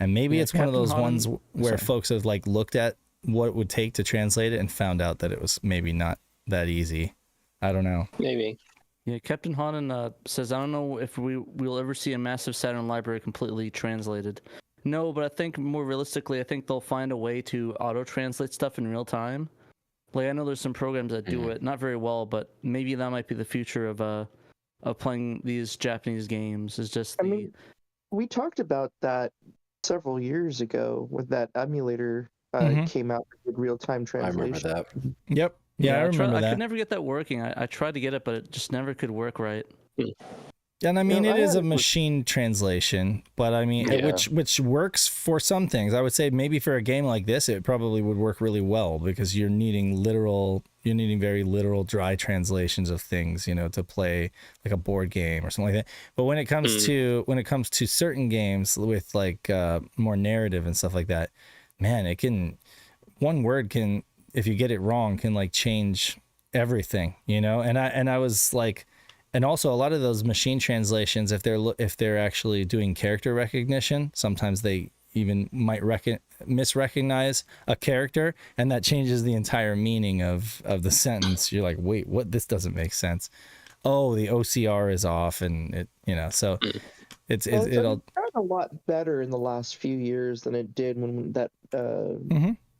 And maybe it's one of those ones where sorry. folks have like looked at what it would take to translate it and found out that it was maybe not that easy. I don't know. Maybe. Yeah, Captain Honan says, I don't know if we'll ever see a massive Saturn library completely translated. No, but I think more realistically, I think they'll find a way to auto-translate stuff in real time. Like, I know there's some programs that do it, not very well, but maybe that might be the future of playing these Japanese games. Is just I mean, we talked about that several years ago when that emulator came out with real-time I remember translation. that. Yep. Yeah, I remember that. I could never get that working. I tried to get it, but it just never could work right. And I mean, No, it I is a had- machine translation, but I mean, Yeah. which works for some things. I would say maybe for a game like this, it probably would work really well because you're needing very literal dry translations of things, you know, to play like a board game or something like that. But when it comes to certain games with like more narrative and stuff like that, man, one word can, if you get it wrong, can like change everything, you know. And I was like. And also a lot of those machine translations, if they're actually doing character recognition, sometimes they even might misrecognize a character, and that changes the entire meaning of the sentence. You're like, wait, what? This doesn't make sense. Oh, the OCR is off, and it, you know, so it'll gotten a lot better in the last few years than it did when that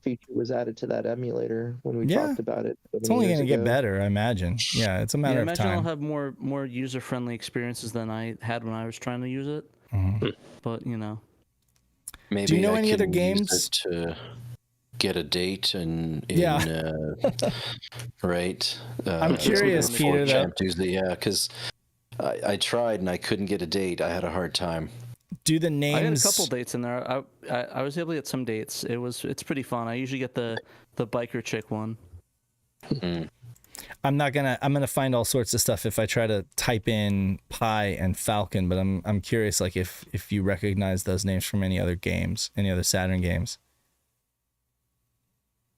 feature was added to that emulator when we talked about it. It's only going to get better, I imagine. Yeah, it's a matter of time. I imagine I'll have more user-friendly experiences than I had when I was trying to use it. But, you know. Maybe do you know I any other can use games? it to get a date and right. I'm curious, Peter. Yeah, because I tried and I couldn't get a date. I had a hard time. Do the names? I had a couple dates in there. I was able to get some dates. It's pretty fun. I usually get the biker chick one. I'm gonna find all sorts of stuff if I try to type in Pi and Falcon, but I'm curious, like if you recognize those names from any other games, any other Saturn games.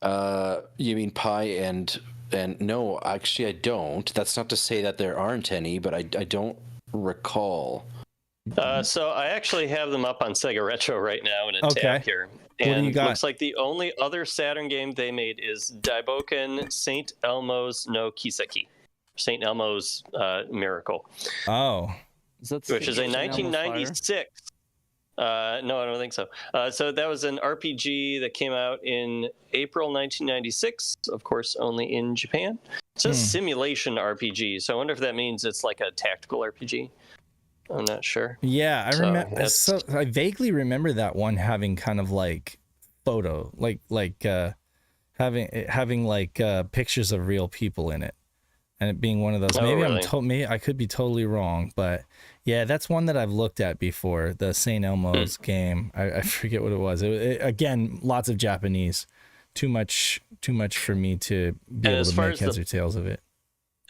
You mean Pi and no, actually I don't. That's not to say that there aren't any, but I don't recall. So I actually have them up on Sega Retro right now in a Okay. tab here. What do And you got? looks like the only other Saturn game they made is Daiboken St. Elmo's no Kiseki. St. Elmo's Miracle, Oh, which is a 1996. No, I don't think so. So that was an RPG that came out in April 1996, of course, only in Japan. It's a simulation RPG, so I wonder if that means it's like a tactical RPG. I'm not sure. yeah, I So remember. that's- So I vaguely remember that one having kind of like photo, having like pictures of real people in it, and it being one of those. Oh, Maybe really? maybe I could be totally wrong, but yeah, that's one that I've looked at before. The St. Elmo's game. I forget what it was. Again, lots of Japanese. Too much for me to be And able as to far make as heads or tails of it.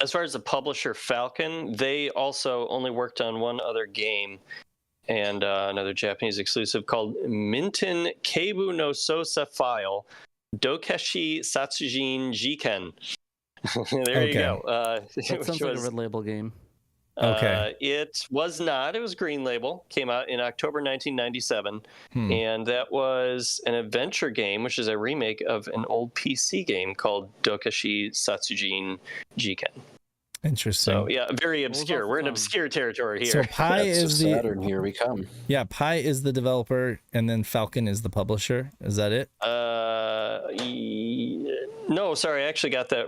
As far as the publisher Falcon, they also only worked on one other game and another Japanese exclusive called Minton Keibu no Sosa File Dokeshi Satsujin Jiken. There you go. That which sounds like a was- Red Label game. Okay. It was not. It was Green Label. Came out in October 1997. Hmm. And that was an adventure game, which is a remake of an old PC game called Dokeshi Satsujin Jiken. Interesting. So, yeah, very obscure. off We're in the obscure territory So here. Pi That's is a the Saturn. Here we come. Pi is the developer, and then Falcon is the publisher. Is that it? No, sorry, I actually got that.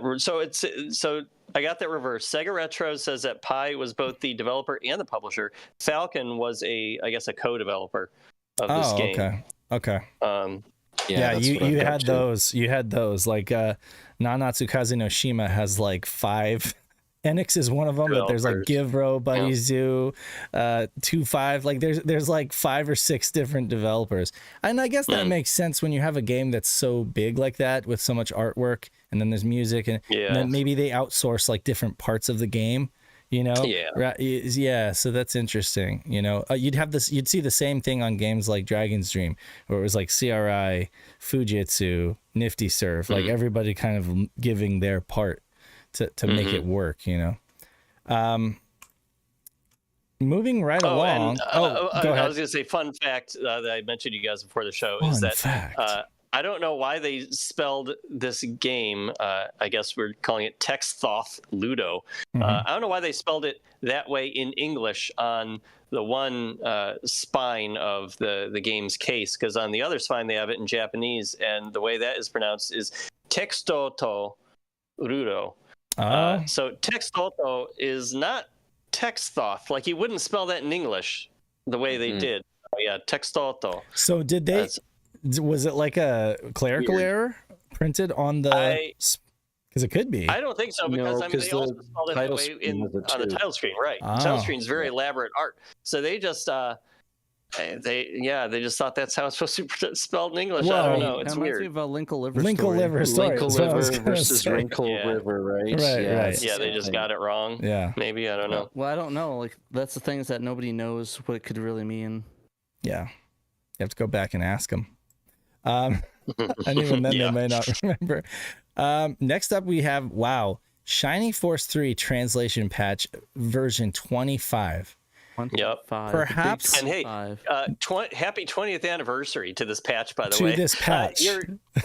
So I got that reversed. Sega Retro says that Pi was both the developer and the publisher. Falcon was I guess a co-developer of this game. Okay. Yeah, that's what I've you got had too. those. You had those. Like Nanatsu Kaze no Shima has like 5. Enix is one of them, but there's like Givro, Buddy Zoo, 2-5. Like there's like 5 or 6 different developers, and I guess that makes sense when you have a game that's so big like that with so much artwork, and then there's music, and then maybe they outsource like different parts of the game. You know, yeah. So that's interesting. You know, you'd see the same thing on games like Dragon's Dream, where it was like CRI, Fujitsu, Nifty Surf, like everybody kind of giving their part to make it work. You know. moving right along. Go ahead. I was going to say, fun fact that I mentioned to you guys before the show is that I don't know why they spelled this game. I guess we're calling it Texthoth Ludo. I don't know why they spelled it that way in English on the one spine of the game's case, because on the other spine they have it in Japanese, and the way that is pronounced is Textoto Ludo. So Textoto is not Texthoth. Like, you wouldn't spell that in English the way they did. Oh, yeah, Textoto. So did they? Was it like a clerical error printed on the? Because it could be. I don't think so, because they also spelled it that way on the title screen, right? The title screen is very elaborate art, so they just they just thought that's how it's supposed to be spelled in English. I don't know. It's weird. Linkle Liver story. Linkle Liver versus Wrinkle River, right? Right. Yeah, they just got it wrong. Yeah. Maybe, I don't know. Well, I don't know. Like, that's the thing, is that nobody knows what it could really mean. Yeah. You have to go back and ask them. And even then they may not remember. Next up we have Shining Force 3 translation patch version 25. Yep. Perhaps. And hey, happy 20th anniversary to this patch, by the way. To this patch.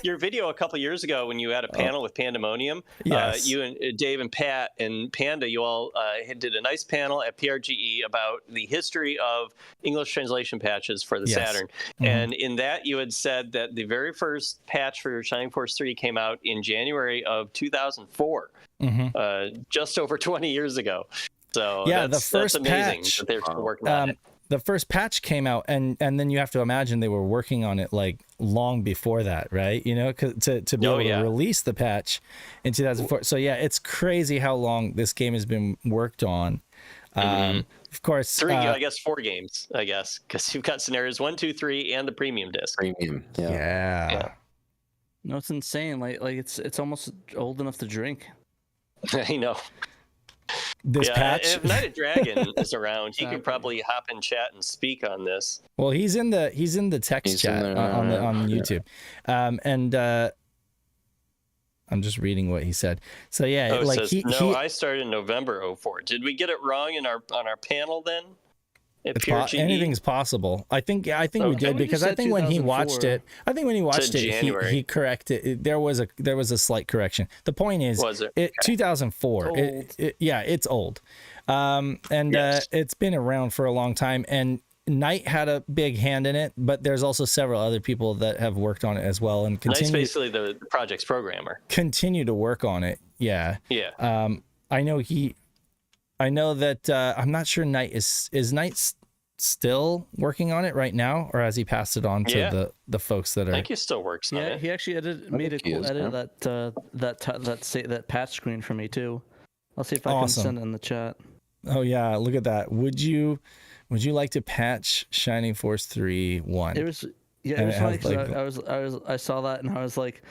Your video a couple years ago when you had a panel with Pandemonium, yes. You and Dave and Pat and Panda, you all did a nice panel at PRGE about the history of English translation patches for the Saturn. And in that, you had said that the very first patch for Shining Force 3 came out in January of 2004, just over 20 years ago. So the first amazing patch, that they're still working on it. The first patch came out, and then you have to imagine they were working on it like long before that, right? You know, to be able to release the patch in 2004. So yeah, it's crazy how long this game has been worked on. Of course, 4 games, because you've got scenarios 1, 2, 3, and the premium disc. Yeah. No, it's insane. Like it's almost old enough to drink. I know. This patch. If Night of Dragon is around, he could probably hop in chat and speak on this. Well, he's in the text chat on YouTube, and I'm just reading what he said. So yeah, I started in November 2004. Did we get it wrong on our panel then? Anything's possible. I think we did, because I think when he watched it, he corrected. There was a slight correction. The point is, 2004. It's old, it's been around for a long time, and Knight had a big hand in it, but there's also several other people that have worked on it as well, and Knight's basically the project's programmer. Continue to work on it. Yeah. I know that I'm not sure Knight is Knight still working on it right now, or has he passed it on to the folks that are? I think he still works on it. He actually made a cool edit that patch screen for me too. I'll see if I can send it in the chat. Oh yeah, look at that. Would you like to patch Shining Force 3.1? It was. Yeah, it was funny, because I saw that, and I was like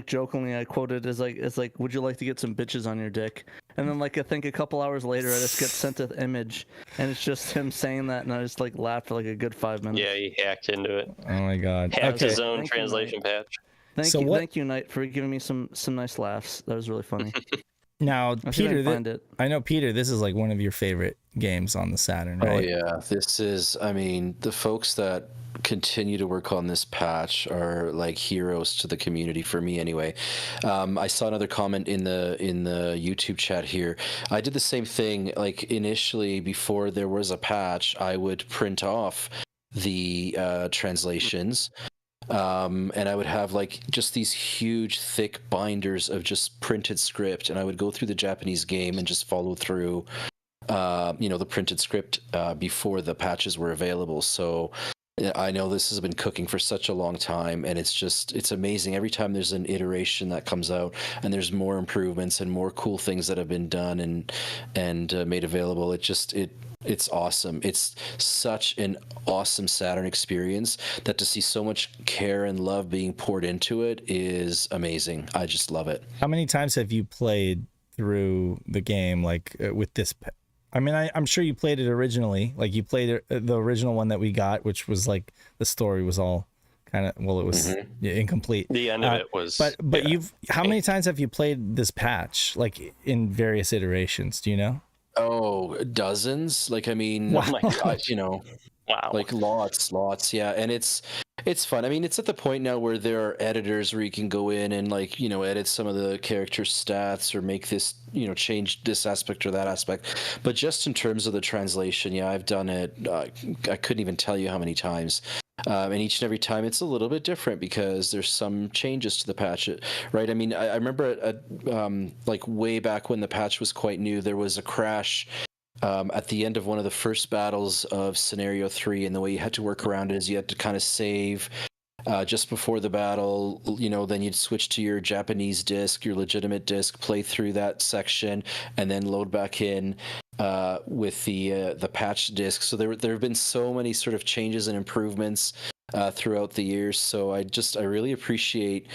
jokingly, I quoted it's like, would you like to get some bitches on your dick? And then I think a couple hours later, I just get sent an image, and it's just him saying that, and I just laughed for a good 5 minutes. Yeah, he hacked into it. Oh my god! Hacked his own translation patch. Thank you, Knight, for giving me some nice laughs. That was really funny. Now, Peter, I know, Peter, this is one of your favorite games on the Saturn, right? Oh yeah, this is. I mean, the folks that continue to work on this patch are like heroes to the community, for me anyway. I saw another comment in the YouTube chat here. I did the same thing. Initially, before there was a patch, I would print off the translations. And I would have just these huge thick binders of just printed script, and I would go through the Japanese game and just follow through the printed script before the patches were available. So I know this has been cooking for such a long time, and it's amazing. Every time there's an iteration that comes out and there's more improvements and more cool things that have been done and made available, it's awesome. It's such an awesome Saturn experience that to see so much care and love being poured into it is amazing. I just love it. How many times have you played through the game with this? I mean, I'm sure you played it originally. You played the original one that we got, which was the story was all kind of, it was incomplete. The end of it was. But how many times have you played this patch, in various iterations? Do you know? Oh, dozens. Like, I mean, Wow. Oh my gosh. you know, Wow. like lots. Yeah, and it's fun. I mean, it's at the point now where there are editors where you can go in and, like, you know, edit some of the character stats or make this, you know, change this aspect or that aspect. But just in terms of the translation, yeah, I've done it. I couldn't even tell you how many times. And each and every time it's a little bit different because there's some changes to the patch, right? I mean, I remember like way back when the patch was quite new, there was a crash at the end of one of the first battles of Scenario 3, and the way you had to work around it is you had to kind of save just before the battle, you know, then you'd switch to your Japanese disc, your legitimate disc, play through that section, and then load back in with the patch disc. So there have been so many sort of changes and improvements throughout the years. So I really appreciate,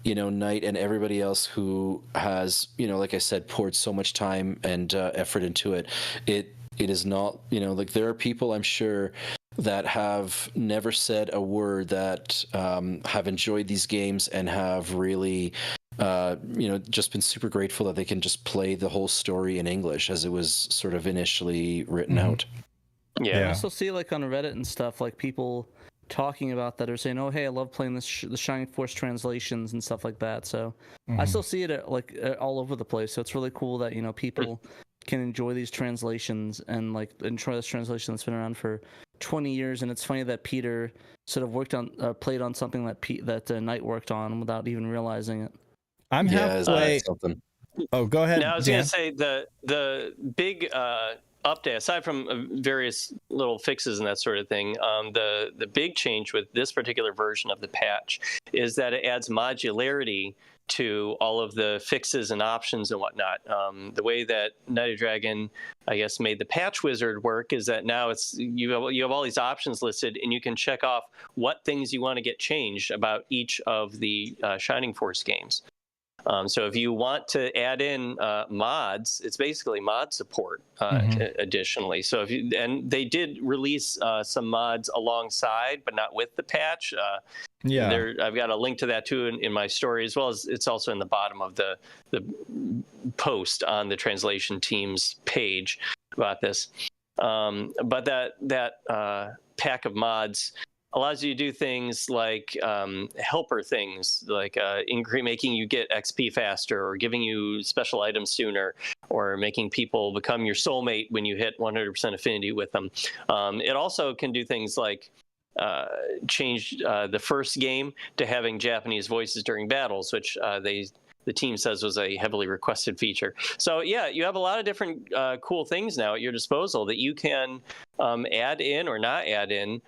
you know, Knight and everybody else who has, you know, like I said, poured so much time and effort into it. It is not, you know, like there are people, I'm sure, that have never said a word that have enjoyed these games and have really you know, just been super grateful that they can just play the whole story in English as it was sort of initially written out. Yeah. I also see, like, on Reddit and stuff, like, people talking about that are saying, "Oh, hey, I love playing the Shining Force translations and stuff like that." So I still see it all over the place. So it's really cool that, you know, people can enjoy these translations and, like, enjoy this translation that's been around for 20 years. And it's funny that Peter sort of played on something that Knight worked on without even realizing it. I'm halfway. Something. Oh, go ahead. Now I was Dan. going to say the big update, aside from various little fixes and that sort of thing, the big change with this particular version of the patch is that it adds modularity to all of the fixes and options and whatnot. The way that Night of Dragon, I guess, made the patch wizard work is that now you have all these options listed, and you can check off what things you want to get changed about each of the Shining Force games. So if you want to add in mods, it's basically mod support additionally. So and they did release some mods alongside, but not with the patch. I've got a link to that too in my story, as well as it's also in the bottom of the post on the translation team's page about this. But that pack of mods allows you to do things like helper things, like making you get XP faster, or giving you special items sooner, or making people become your soulmate when you hit 100% affinity with them. It also can do things like change the first game to having Japanese voices during battles, which the team says was a heavily requested feature. So yeah, you have a lot of different cool things now at your disposal that you can add in or not add in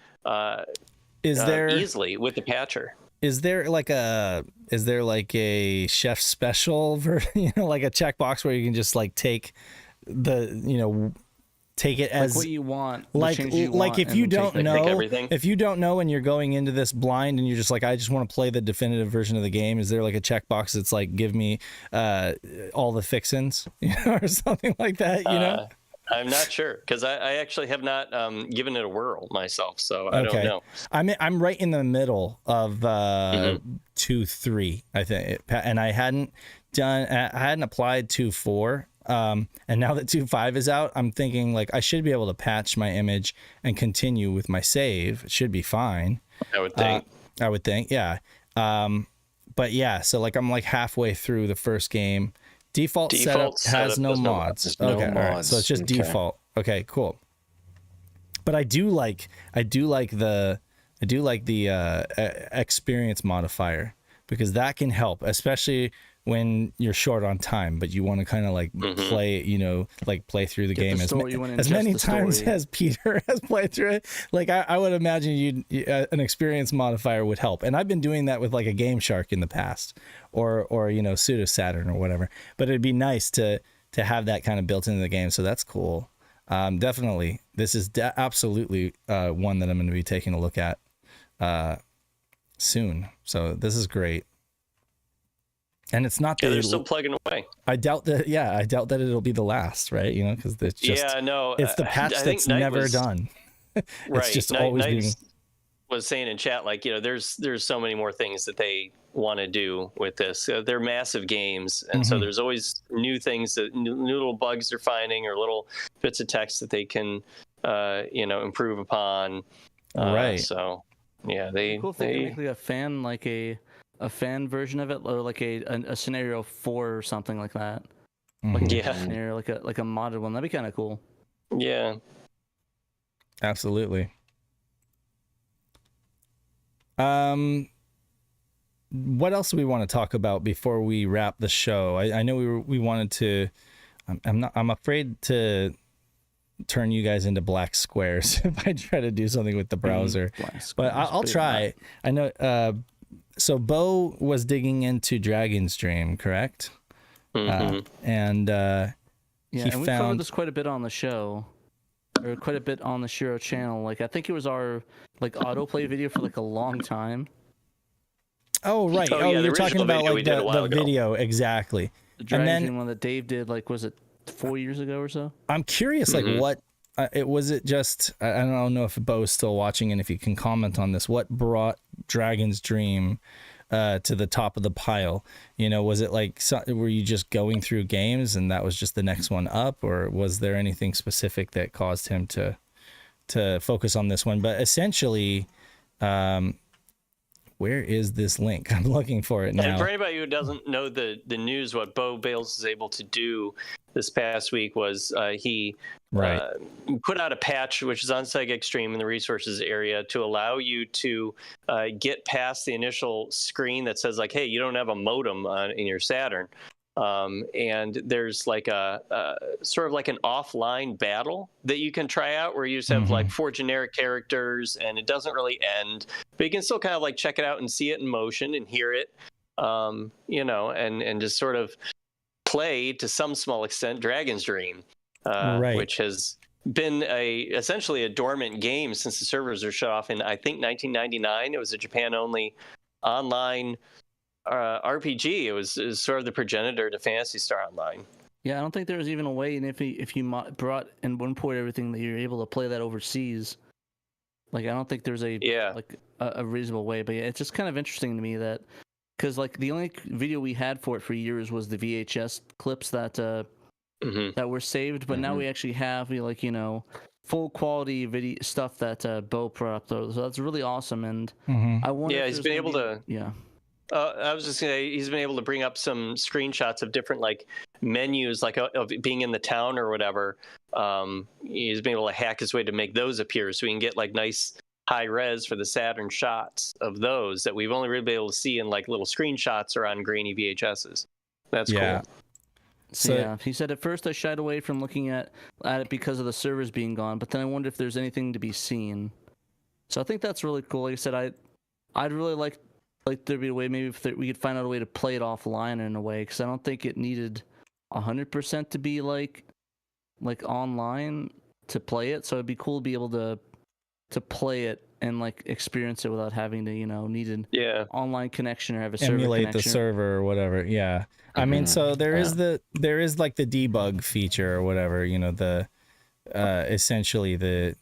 easily with the patcher. Is there like a chef special you know, like a checkbox where you can just like take it as what you want, like if you don't know and you're going into this blind and you're just like, I just want to play the definitive version of the game, is there like a checkbox that's like, give me all the fixins, you know, or something like that, you know? I'm not sure, because I actually have not given it a whirle myself, so I don't know. I'm right in the middle of 2.3, I think, and I hadn't applied 2.4. And now that 2.5 is out, I'm thinking like I should be able to patch my image and continue with my save. It should be fine. I would think. Yeah. But yeah, so like I'm like halfway through the first game. Default setup has no mods. Okay, all right. So it's just default. Okay, cool. But I do like the experience modifier, because that can help, especially when you're short on time, but you want to kind of like play, you know, like play through the game as many times as Peter has played through it. Like I would imagine an experience modifier would help. And I've been doing that with like a Game Shark in the past, or you know, SHIRO Saturn or whatever. But it'd be nice to have that kind of built into the game. So that's cool. Definitely, this is absolutely one that I'm going to be taking a look at soon. So this is great. And it's not that they're still plugging away. I doubt that it'll be the last, right? You know, because it's just it's the patch that's never done. It's just always being. Was saying in chat, like, you know, there's so many more things that they want to do with this. They're massive games, and so there's always new things, new little bugs they're finding, or little bits of text that they can, improve upon. Right. So, yeah, they cool if they can make like a fan version of it, or like a scenario 4 or something like that. Like a scenario, like a modded one. That'd be kind of cool. Yeah. Absolutely. What else do we want to talk about before we wrap the show? I know we wanted to. I'm afraid to turn you guys into black squares if I try to do something with the browser, but I'll try. I know. So Bo was digging into Dragon's Dream, correct? And and we covered found this quite a bit on the show, or quite a bit on the SHIRO channel. Like I think it was our autoplay video for like a long time. Oh right. Oh, yeah, you're talking about like the video, exactly. The Dragon's Dream one that Dave did, like, was it 4 years ago or so? I'm curious, like what it was. It just I don't know if Bo's still watching, and if you can comment on this. What brought Dragon's Dream to the top of the pile? Was it like were you just going through games and that was just the next one up, or was there anything specific that caused him to focus on this one? But essentially, where is this link? I'm looking for it now. And for anybody who doesn't know the news, what Bo Bales was able to do this past week was he put out a patch, which is on Sega Extreme in the resources area, to allow you to get past the initial screen that says, like, hey, you don't have a modem in your Saturn. And there's like a sort of like an offline battle that you can try out, where you just have like 4 generic characters, and it doesn't really end, but you can still kind of like check it out and see it in motion and hear it, and just sort of play to some small extent Dragon's Dream, which has been essentially a dormant game since the servers are shut off in, I think, 1999. It was a Japan only online RPG. It was sort of the progenitor to Phantasy Star Online. Yeah, I don't think there was even a way, and if you brought and import everything, that you're able to play that overseas. Like, I don't think there's a reasonable way. But yeah, it's just kind of interesting to me that, because like the only video we had for it for years was the VHS clips that that were saved, but now we actually have full quality video stuff that Bo put up though. So that's really awesome, and I wonder. Yeah, he's been able to. Yeah. I was just gonna say, he's been able to bring up some screenshots of different like menus, like of being in the town or whatever. He's been able to hack his way to make those appear, so we can get like nice high res for the Saturn shots of those that we've only really been able to see in like little screenshots or on grainy VHSs. That's cool. So yeah, he said, at first I shied away from looking at it because of the servers being gone, but then I wondered if there's anything to be seen. So I think that's really cool. Like I said, I'd really like there'd be a way, maybe if we could find out a way to play it offline in a way, because I don't think it needed 100% to be like online to play it. So it'd be cool to be able to play it and like experience it without having to need an online connection or have a server emulate connection. the server or whatever. Yeah, I mean, so there is like the debug feature or whatever. The essentially the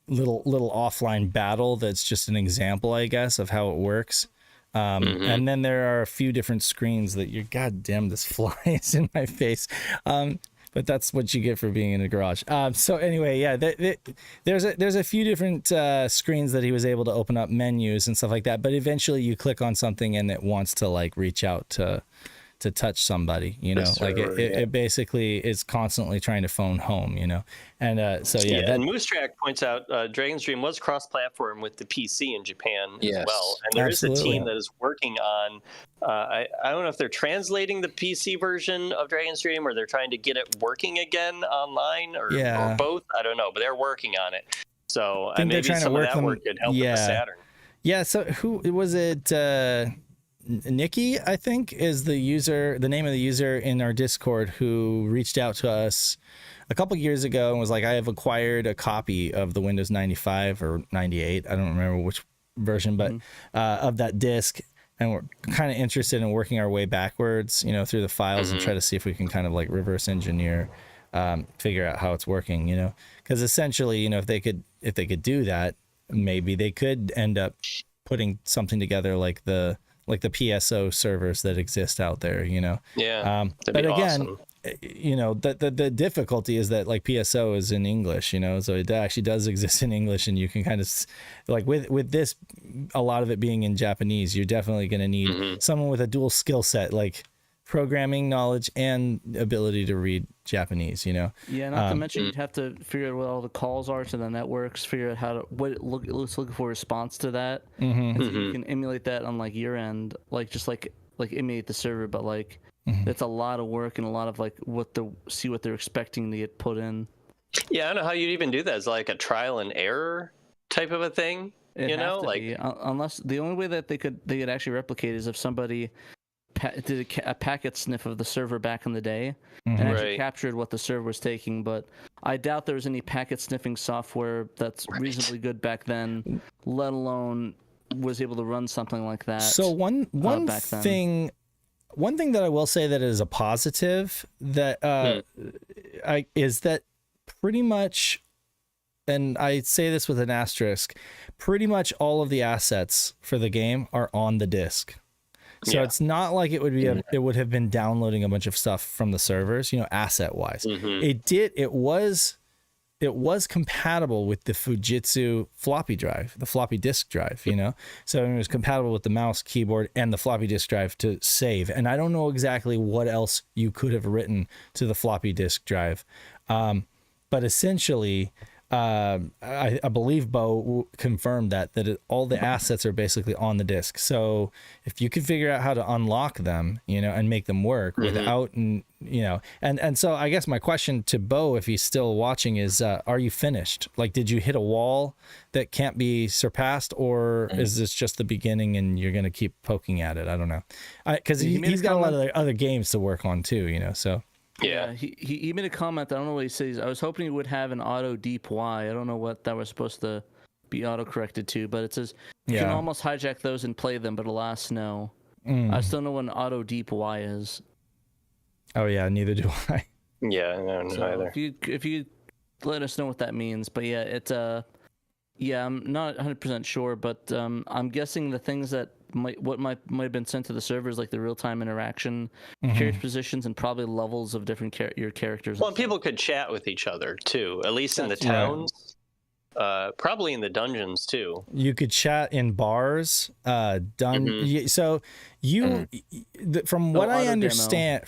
little offline battle that's just an example, I guess, of how it works. And then there are a few different screens that you're, goddamn, this fly is in my face. But that's what you get for being in a garage. So anyway, yeah, there's a few different screens that he was able to open up, menus and stuff like that. But eventually you click on something and it wants to like reach out to touch somebody, it basically is constantly trying to phone home, and so yeah. And Moose Track points out Dragon's Dream was cross-platform with the PC in Japan as well, and there is a team that is working on. I don't know if they're translating the PC version of Dragon's Dream or they're trying to get it working again online or both. I don't know, but they're working on it. So maybe some of that work could help with the Saturn. Yeah. So who was it? Nikki, I think, is the name of the user in our Discord, who reached out to us a couple years ago and was like, I have acquired a copy of the Windows 95 or 98. I don't remember which version, but of that disk. And we're kind of interested in working our way backwards, through the files and try to see if we can kind of like reverse engineer, figure out how it's working, because essentially, if they could do that, maybe they could end up putting something together like the like the PSO servers that exist out there, you know. Yeah, but be again, awesome. you know, the difficulty is that like PSO is in English, you know, so it actually does exist in English, and you can kind of like with this, a lot of it being in Japanese, you're definitely going to need someone with a dual skill set, like programming knowledge and ability to read Japanese, you know. Yeah, not to mention you'd have to figure out what all the calls are to the networks, figure out how to what it looks looking for a response to that, and so you can emulate that on like your end, like just like emulate the server, but like it's a lot of work and a lot of like what they're expecting to get put in. Yeah, I don't know how you'd even do that. It's like a trial and error type of a thing, you know, like unless the only way that they could actually replicate is if somebody did a packet sniff of the server back in the day and actually captured what the server was taking, but I doubt there was any packet sniffing software that's reasonably good back then, let alone was able to run something like that. So one thing that I will say that is a positive that is that pretty much, and I say this with an asterisk, pretty much all of the assets for the game are on the disc. So it's not like it would be it would have been downloading a bunch of stuff from the servers, you know, asset wise. It was compatible with the Fujitsu floppy drive, the floppy disk drive, you know. So it was compatible with the mouse, keyboard, and the floppy disk drive to save. And I don't know exactly what else you could have written to the floppy disk drive, but essentially, I believe Bo confirmed that all the assets are basically on the disk. So if you could figure out how to unlock them, you know, and make them work without, you know, and so I guess my question to Bo, if he's still watching, is, are you finished? Like, did you hit a wall that can't be surpassed, or is this just the beginning and you're going to keep poking at it? I don't know. Cause he's got a lot of other games to work on too, you know, so. Yeah, he made a comment. I don't know what he says. I was hoping he would have an auto deep Y. I don't know what that was supposed to be auto corrected to, but it says you can almost hijack those and play them, but alas, no. I still know what an auto deep Y is. Oh yeah, neither do I. Yeah, no, So either. if you let us know what that means, but yeah, it's I'm not 100% sure, but I'm guessing the things that might have been sent to the servers, like the real-time interaction, character positions, and probably levels of different your characters. Well, and people could chat with each other too, at least in the towns. Probably in the dungeons too. You could chat in bars. So you, from what I understand,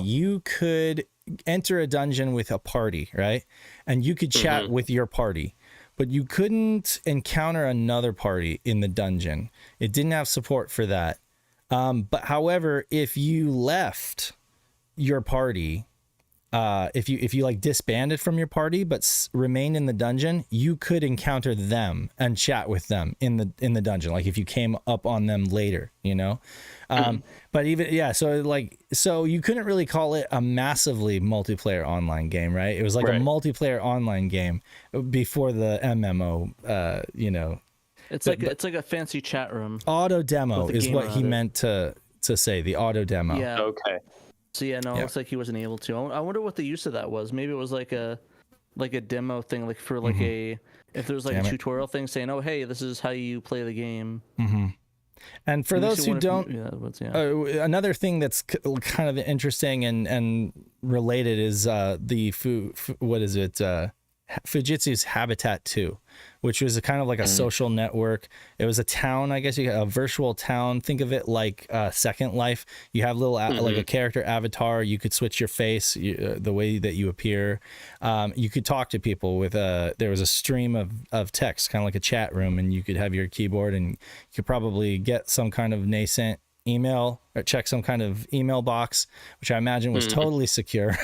you could enter a dungeon with a party, right? And you could chat with your party. But you couldn't encounter another party in the dungeon. It didn't have support for that. But however, if you left your party, if you like disbanded from your party but remained in the dungeon, you could encounter them and chat with them in the dungeon. Like if you came up on them later, you know. But even so you couldn't really call it a massively multiplayer online game, right? It was like a multiplayer online game before the MMO. You know, it's like a fancy chat room. Auto demo is what he meant to say. The auto demo. Yeah. Okay. So yeah, no, it looks like he wasn't able to. I wonder what the use of that was. Maybe it was like a demo thing, like for like if there was like a tutorial thing saying, "Oh, hey, this is how you play the game." And for those who don't, another thing that's kind of interesting and related is Fujitsu's Habitat 2, which was a kind of like a social network. It was a town, I guess, a virtual town. Think of it like Second Life. You have like a character avatar. You could switch your face, the way that you appear. You could talk to people with there was a stream of text, kind of like a chat room, and you could have your keyboard, and you could probably get some kind of nascent email or check some kind of email box, which I imagine was totally secure.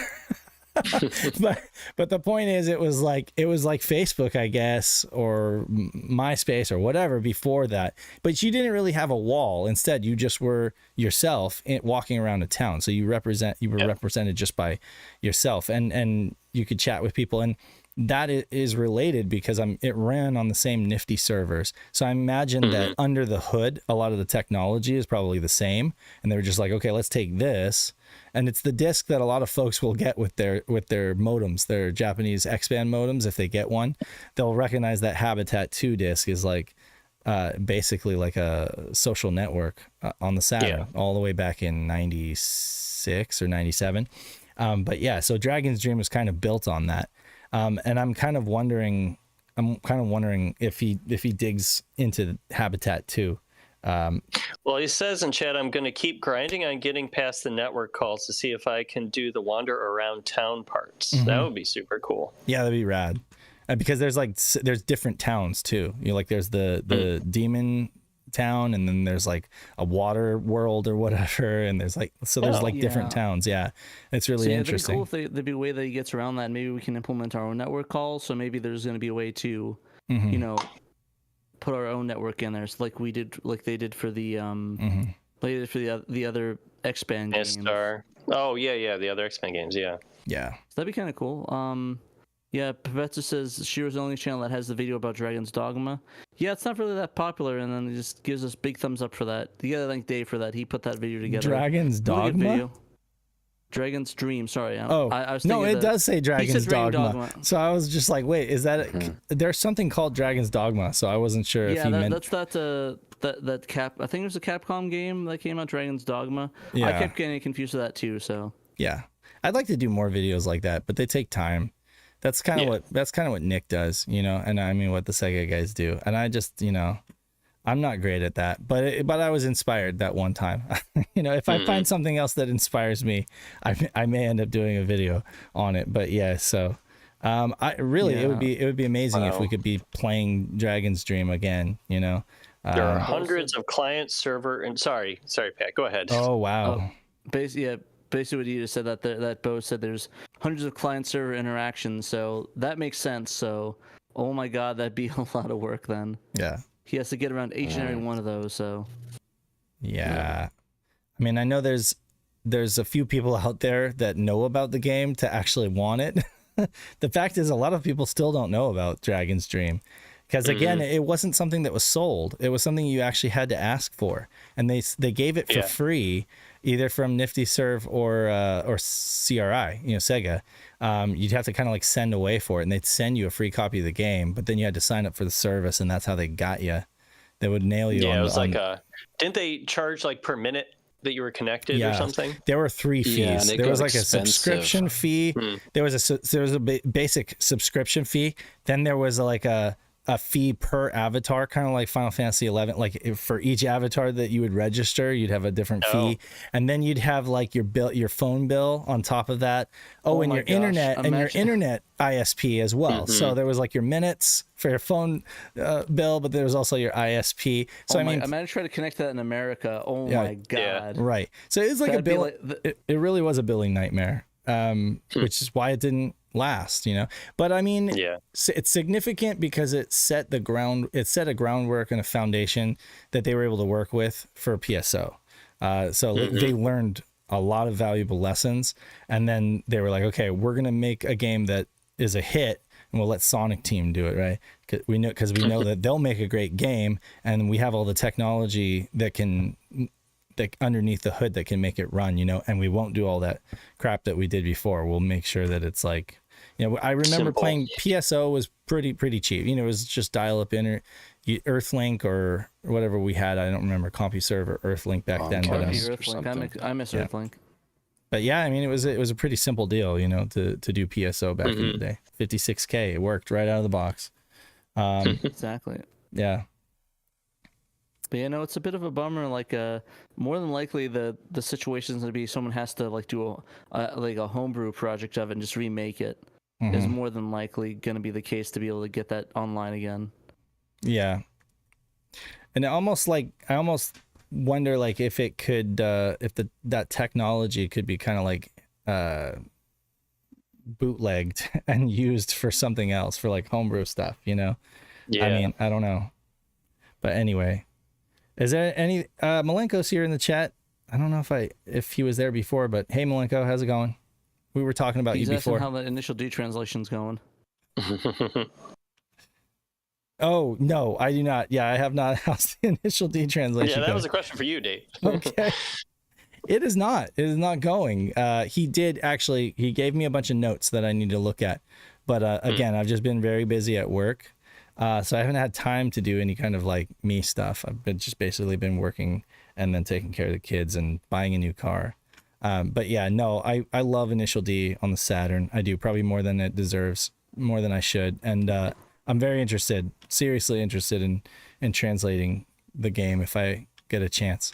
but the point is, it was like Facebook, I guess, or MySpace or whatever before that. But you didn't really have a wall. Instead, you just were yourself walking around a town. So you were represented just by yourself, and you could chat with people. And that is related because it ran on the same Nifty servers. So I imagine that under the hood, a lot of the technology is probably the same. And they were just like, okay, let's take this. And it's the disc that a lot of folks will get with their modems, their Japanese X-band modems. If they get one, they'll recognize that Habitat 2 disc is like basically like a social network on the Saturn all the way back in 96 or 97. But yeah, so Dragon's Dream was kind of built on that. And I'm kind of wondering if he digs into Habitat too. Well, he says in chat, I'm going to keep grinding on getting past the network calls to see if I can do the wander around town parts. That would be super cool. Yeah, that'd be rad. Because there's different towns too. You know, like there's the demon town, and then there's like a water world or whatever, and there's different towns. Yeah, it's really interesting. It'd be cool if there'd be a way that he gets around that. Maybe we can implement our own network calls. So maybe there's going to be a way to, you know, put our own network in there, so like they did for the the other X-Band games. Star. Oh yeah, the other X-Band games. Yeah. So that'd be kind of cool. Yeah, Professor says Shiro's the only channel that has the video about Dragon's Dogma. Yeah, it's not really that popular, and then he just gives us big thumbs up for that. You gotta thank Dave for that. He put that video together. Dragon's Dogma? Dragon's Dream, sorry. I was no, it does say Dragon's Dogma. So I was just like, wait, is that there's something called Dragon's Dogma, so I wasn't sure if he meant... that's that I think it was a Capcom game that came out, Dragon's Dogma. Yeah. I kept getting confused with that too, so... Yeah. I'd like to do more videos like that, but they take time. That's kind of what Nick does, you know, and I mean what the Sega guys do. And I just, you know, I'm not great at that, but I was inspired that one time. You know, if I find something else that inspires me, I may end up doing a video on it. But yeah, so it would be amazing if we could be playing Dragon's Dream again, you know. There are hundreds of client server and sorry Pat, go ahead. Oh wow. Basically what you just said, that Bo said there's hundreds of client server interactions, so that makes sense. So, oh my God, that'd be a lot of work then. Yeah. He has to get around each and every one of those, so. Yeah. I mean, I know there's a few people out there that know about the game to actually want it. The fact is, a lot of people still don't know about Dragon's Dream. Because again, it wasn't something that was sold. It was something you actually had to ask for, and they gave it for free, either from Nifty Serve or CRI, you know, Sega. You'd have to kind of like send away for it, and they'd send you a free copy of the game, but then you had to sign up for the service, and that's how they got you. They would nail you. Yeah, it was didn't they charge like per minute that you were connected or something? There were 3 fees. There was like a subscription fee. There was a basic subscription fee. Then there was like a fee per avatar, kind of like Final Fantasy 11. Like for each avatar that you would register, you'd have a different fee, and then you'd have like your phone bill on top of that. And your internet ISP as well. So there was like your minutes for your phone bill, but there was also your ISP. So imagine trying to connect that in America. Oh my God! Yeah. Right. So it's like it really was a billing nightmare. Which is why it didn't last, you know. But I mean, it's significant because it set a groundwork and a foundation that they were able to work with for PSO. So they learned a lot of valuable lessons, and then they were like, okay, we're gonna make a game that is a hit, and we'll let Sonic Team do it, right? Because we know that they'll make a great game, and we have all the technology that underneath the hood that can make it run, you know, and we won't do all that crap that we did before. We'll make sure that it's like, you know, I remember playing PSO was pretty cheap. You know, it was just dial up Earthlink or whatever we had. I don't remember CompuServe or Earthlink back then. But I miss Earthlink. But yeah, I mean, it was a pretty simple deal, you know, to do PSO back in the day. 56K, it worked right out of the box. Exactly. Yeah. But you know, it's a bit of a bummer. Like, more than likely, the situation is going to be someone has to like do a homebrew project of it and just remake it. Is more than likely going to be the case to be able to get that online again. Yeah, and I almost wonder like if it could, that technology could be kind of like bootlegged and used for something else, for like homebrew stuff. You know? Yeah. I mean, I don't know, but anyway. Is there any Malenko's here in the chat? I don't know if he was there before, but hey Malenko, how's it going? We were talking about you before. How the initial D translation's going. Oh no, I do not. Yeah, I have not. How's the initial D translation? Yeah, that was a question for you, Dave. Okay. It is not. It is not going. He gave me a bunch of notes that I need to look at, but again, I've just been very busy at work. So I haven't had time to do any kind of like me stuff. I've been just basically been working and then taking care of the kids and buying a new car. But yeah, no, I love Initial D on the Saturn. I do, probably more than it deserves, more than I should. And I'm very interested, seriously interested in translating the game if I get a chance.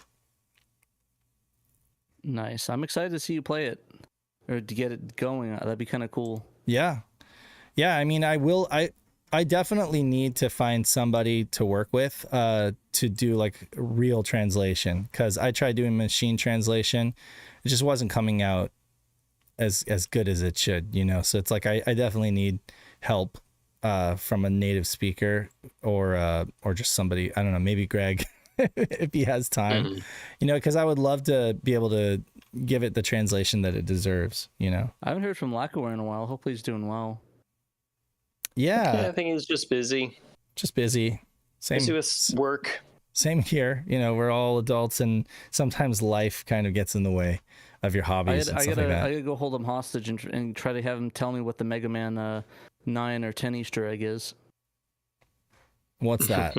Nice. I'm excited to see you play it or to get it going. That'd be kind of cool. Yeah. Yeah, I mean, I definitely need to find somebody to work with to do like real translation, because I tried doing machine translation. It just wasn't coming out as good as it should, you know? So it's like I definitely need help from a native speaker or just somebody, I don't know, maybe Greg if he has time, you know, because I would love to be able to give it the translation that it deserves, you know? I haven't heard from Lackware in a while. Hopefully he's doing well. Yeah, I think he's just busy. Just busy. Busy with work. Same here. You know, we're all adults, and sometimes life kind of gets in the way of your hobbies and stuff like that. I gotta go hold him hostage and try to have him tell me what the Mega Man 9 or 10 Easter egg is. What's that?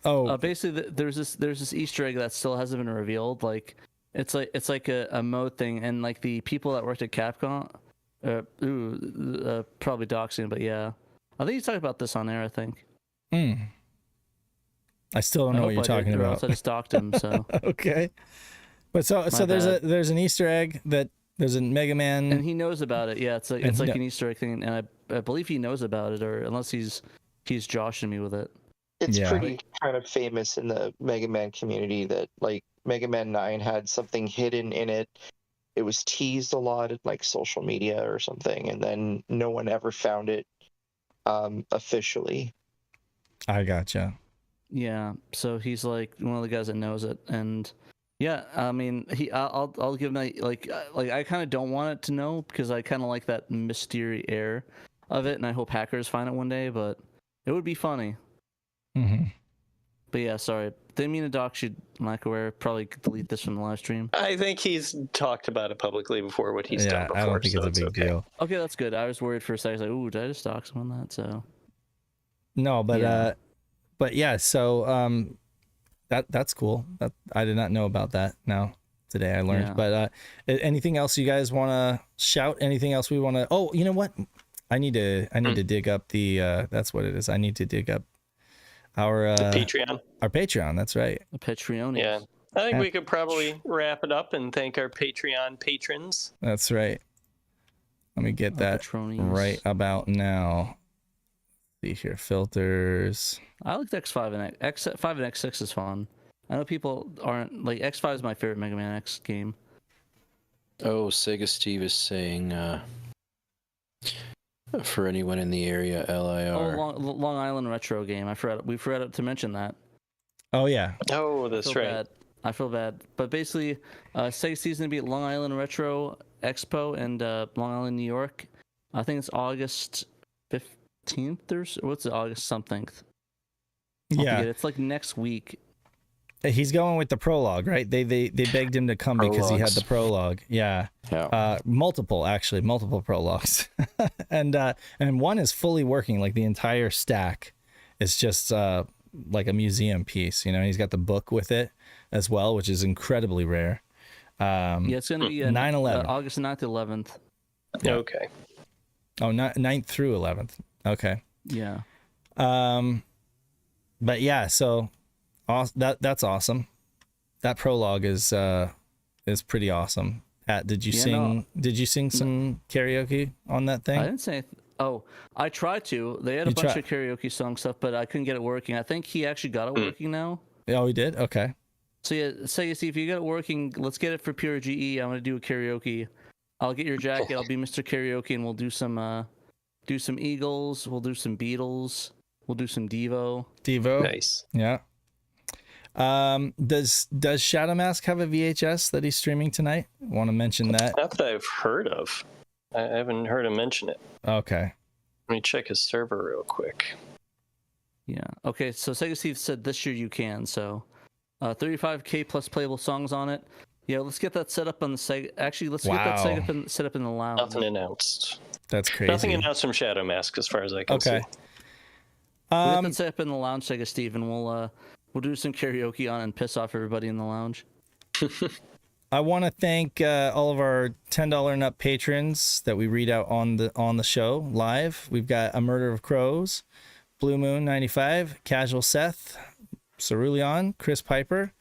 Oh, basically, there's this Easter egg that still hasn't been revealed. Like, it's like a mode thing, and like the people that worked at Capcom, probably doxing, but yeah, I think you talked about this on air. I think. I still don't know what you're talking about. Else I just docked him. So okay, but so there's an Easter egg that there's a Mega Man, and he knows about it. Yeah, it's like an Easter egg thing, and I believe he knows about it, or unless he's joshing me with it. It's pretty kind of famous in the Mega Man community that like Mega Man 9 had something hidden in it. It was teased a lot in like social media or something, and then no one ever found it officially. I gotcha. Yeah, so he's like one of the guys that knows it, and yeah, I mean, I'll give him like I kind of don't want it to know because I kind of like that mystery air of it, and I hope hackers find it one day, but it would be funny. But yeah, sorry, didn't mean to dox you, Lackware. Probably delete this from the live stream. I think he's talked about it publicly before. What he's done before. I don't think it's a big deal. Okay, that's good. I was worried for a second. I was like, ooh, did I just dox him on that? So no, but yeah, so that's cool. That I did not know about that. Now today I learned. Yeah. But anything else you guys want to shout? Anything else we want to? Oh, you know what? I need to dig up the. That's what it is. I need to dig up our Patreon. Our Patreon. That's right. The Patreon. Yeah, I think we could probably wrap it up and thank our Patreon patrons. That's right. Let me get that right about now. See here, filters. I like the X5 and X5 and X6 is fun. I know people aren't like X5 is my favorite Mega Man X game. Oh, Sega Steve is saying for anyone in the area, LIR. Oh, Long Island retro game. We forgot to mention that. Oh yeah. Oh, that's right. I feel bad, but basically, Sega Steve's gonna be at Long Island Retro Expo in Long Island, New York. I think it's August 15th or what's it? August something. Yeah, it's like next week. He's going with the prologue, right? They begged him to come because he had the prologue. Yeah. Multiple prologues, and one is fully working. Like the entire stack is just like a museum piece. You know, he's got the book with it as well, which is incredibly rare. Yeah, it's gonna be 9/11, August 9th to 11th. Yeah. Okay. Oh, 9th through 11th. Okay. Yeah. But yeah, so that's awesome. That prologue is pretty awesome. Did you sing some karaoke on that thing? I didn't say. Oh, I tried to. They had a bunch of karaoke song stuff, but I couldn't get it working. I think he actually got it working now. Oh, he did. Okay. So yeah, Sega Steve, if you got it working, let's get it for pure GE. I'm gonna do a karaoke. I'll get your jacket. I'll be Mr. Karaoke, and we'll do some Eagles. We'll do some Beatles. We'll do some Devo. Nice. Yeah. Does Shadow Mask have a VHS that he's streaming tonight? Want to mention that? Not that I've heard of. I haven't heard him mention it. Okay. Let me check his server real quick. Yeah. Okay. So Sega Steve said this year you can. So, 35K plus playable songs on it. Yeah. Let's get that set up on the Sega. Actually, let's get that set up in the lounge. Nothing announced. That's crazy. Nothing announced from Shadow Mask as far as I can see. We have to set up in the lounge, Sega Steve, and we'll do some karaoke on and piss off everybody in the lounge. I want to thank all of our $10 and up patrons that we read out on the show live. We've got A Murder of Crows, Blue Moon 95, Casual Seth, Cerulean, Chris Piper,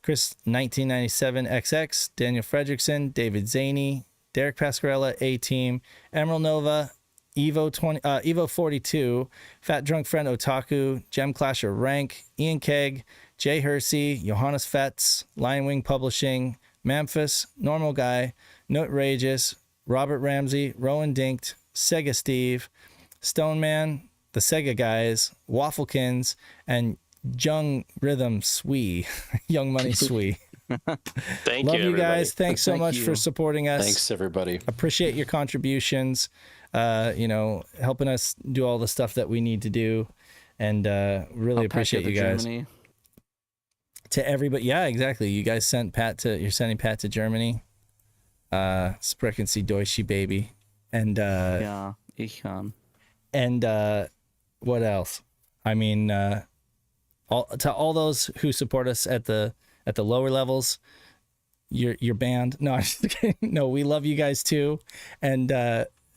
Chris 1997 XX, Daniel Fredrickson, David Zaney, Derek Pascarella, A-Team, Emerald Nova, Evo 42, Fat Drunk Friend Otaku, Gem Clasher Rank, Ian Keg, Jay Hersey, Johannes Fetz, Lion Wing Publishing, Memphis, Normal Guy, Notrageous, Robert Ramsey, Rowan Dinked, Sega Steve, Stone Man, The Sega Guys, Wafflekins, and Jung Rhythm Swee, Young Money Swee. Thank Love you, you guys. everybody. Thanks so much for supporting us. Thanks, everybody. Appreciate your contributions. Helping us do all the stuff that we need to do, and really appreciate you guys. Germany. To everybody, yeah, exactly. You guys sent you're sending Pat to Germany. Sprechen Sie Deutsche, baby. And Yeah, ich kann. And what else? I mean, to all those who support us at the lower levels, your band. No, I'm just kidding. No, we love you guys too, and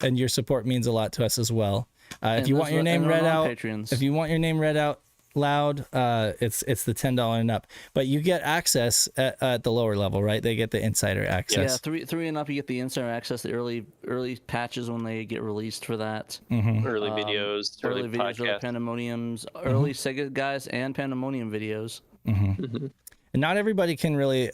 your support means a lot to us as well. If you want your name read out, Patreons. if you want your name read out loud, it's the $10 and up. But you get access at the lower level, right? They get the insider access. Yeah, three and up, you get the insider access, the early patches when they get released for that. Mm-hmm. Early videos, early videos, early podcasts. Pandemoniums, early Sega Guys, and Pandemonium videos. Mm-hmm. And not everybody can really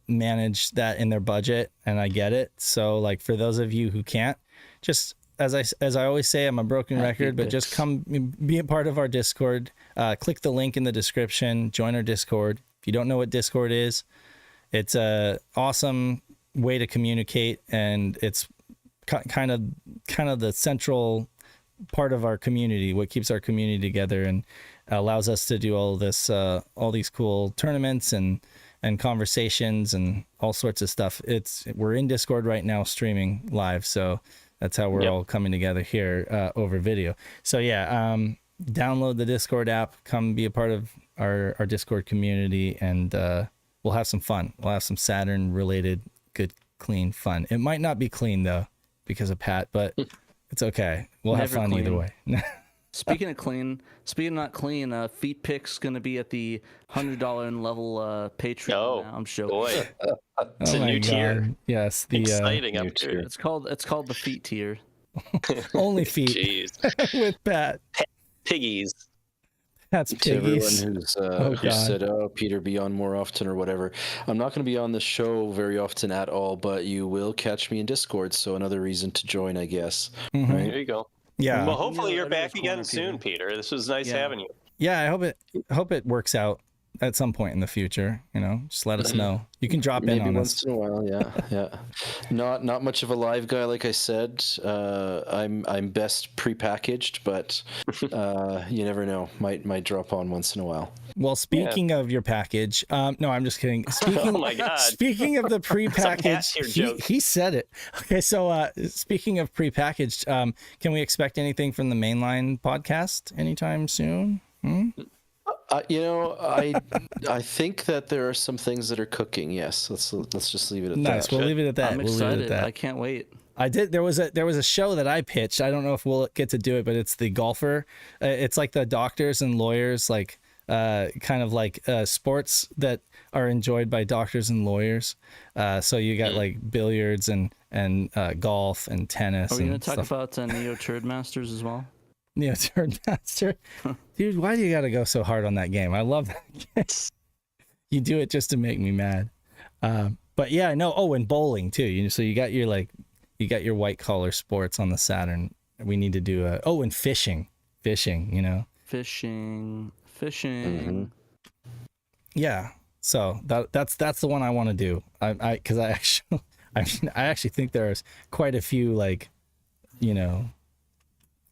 manage that in their budget, and I get it. So, like, for those of you who can't, just as I always say, I'm a broken record, but just come be a part of our Discord. Click the link in the description, join our Discord. If you don't know what Discord is, it's a awesome way to communicate, and it's kind of the central part of our community, what keeps our community together and allows us to do all these cool tournaments and conversations and all sorts of stuff. We're in Discord right now streaming live, so that's how we're all coming together here over video. So yeah, download the Discord app, come be a part of our Discord community, and we'll have some fun. We'll have some Saturn related good clean fun. It might not be clean though because of Pat, but it's okay. We'll have fun either way. Speaking of not clean, Feet Pick's going to be at the $100 and level Patreon now. I'm sure. Boy, it's a new tier. Yes, the Exciting up tier. here. It's called the Feet tier. only feet Jeez. with Pat. Piggies. That's To everyone piggies. who said, "Oh, Peter, be on more often" or whatever. I'm not going to be on the show very often at all, but you will catch me in Discord. So another reason to join, I guess. Mhm. Right? There you go. Yeah. Well, hopefully you're back everyone's again corner, soon, Peter. This was nice having you. Yeah, I hope it works out at some point in the future. Just let us know. You can drop Maybe in on once us. in a while, yeah. Not much of a live guy, like I said. I'm best prepackaged, but you never know. Might drop on once in a while. Well, speaking of your package, no, I'm just kidding. Speaking, Oh my God. Speaking of the prepackaged, Some joke. he said it. Okay, so speaking of prepackaged, can we expect anything from the mainline podcast anytime soon? I think that there are some things that are cooking. Yes, let's just leave it at Nice. that. We'll leave it at that. I'm We'll leave excited. it at that. I can't wait. I did. There was a show that I pitched. I don't know if we'll get to do it, but it's the golfer. It's like the doctors and lawyers, like kind of like sports that are enjoyed by doctors and lawyers. So you got like billiards and golf and tennis. Are we and going to talk stuff. about Neo Turd Masters as well? Neo Turd Master? Dude, why do you got to go so hard on that game? I love that game. You do it just to make me mad. But yeah, no. Oh, and bowling too. So you got your white collar sports on the Saturn. We need to do and fishing. Fishing. Mm-hmm. Yeah. So that's the one I want to do. I actually think there's quite a few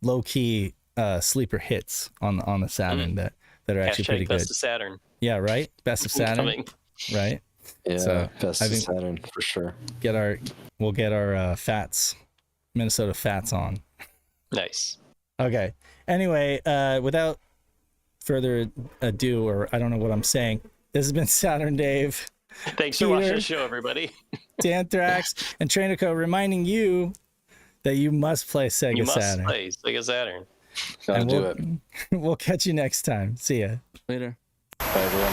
low key sleeper hits on the Saturn that are actually pretty good. Best of Saturn. Yeah, right. Best of Saturn. Coming. Right. Yeah, So, best I of think- Saturn for sure. We'll get our Fats, Minnesota Fats on. Nice. Okay. Anyway, without further ado, or I don't know what I'm saying, this has been Saturn Dave, Thanks for watching Peter, the show, everybody. Danthrax, and Trainico reminding you that you must play Sega You must Saturn. play Sega Saturn. Gotta And do it. We'll catch you next time. See ya. Later. Bye, everyone.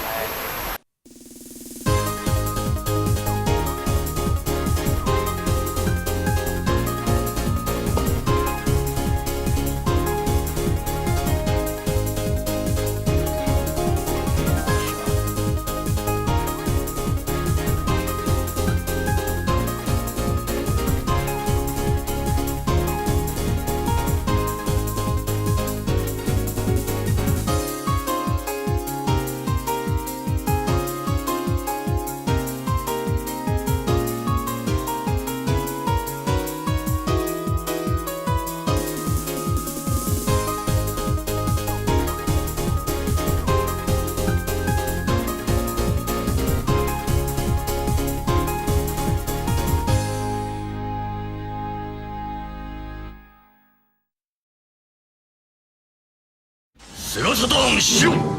セガサターンしろ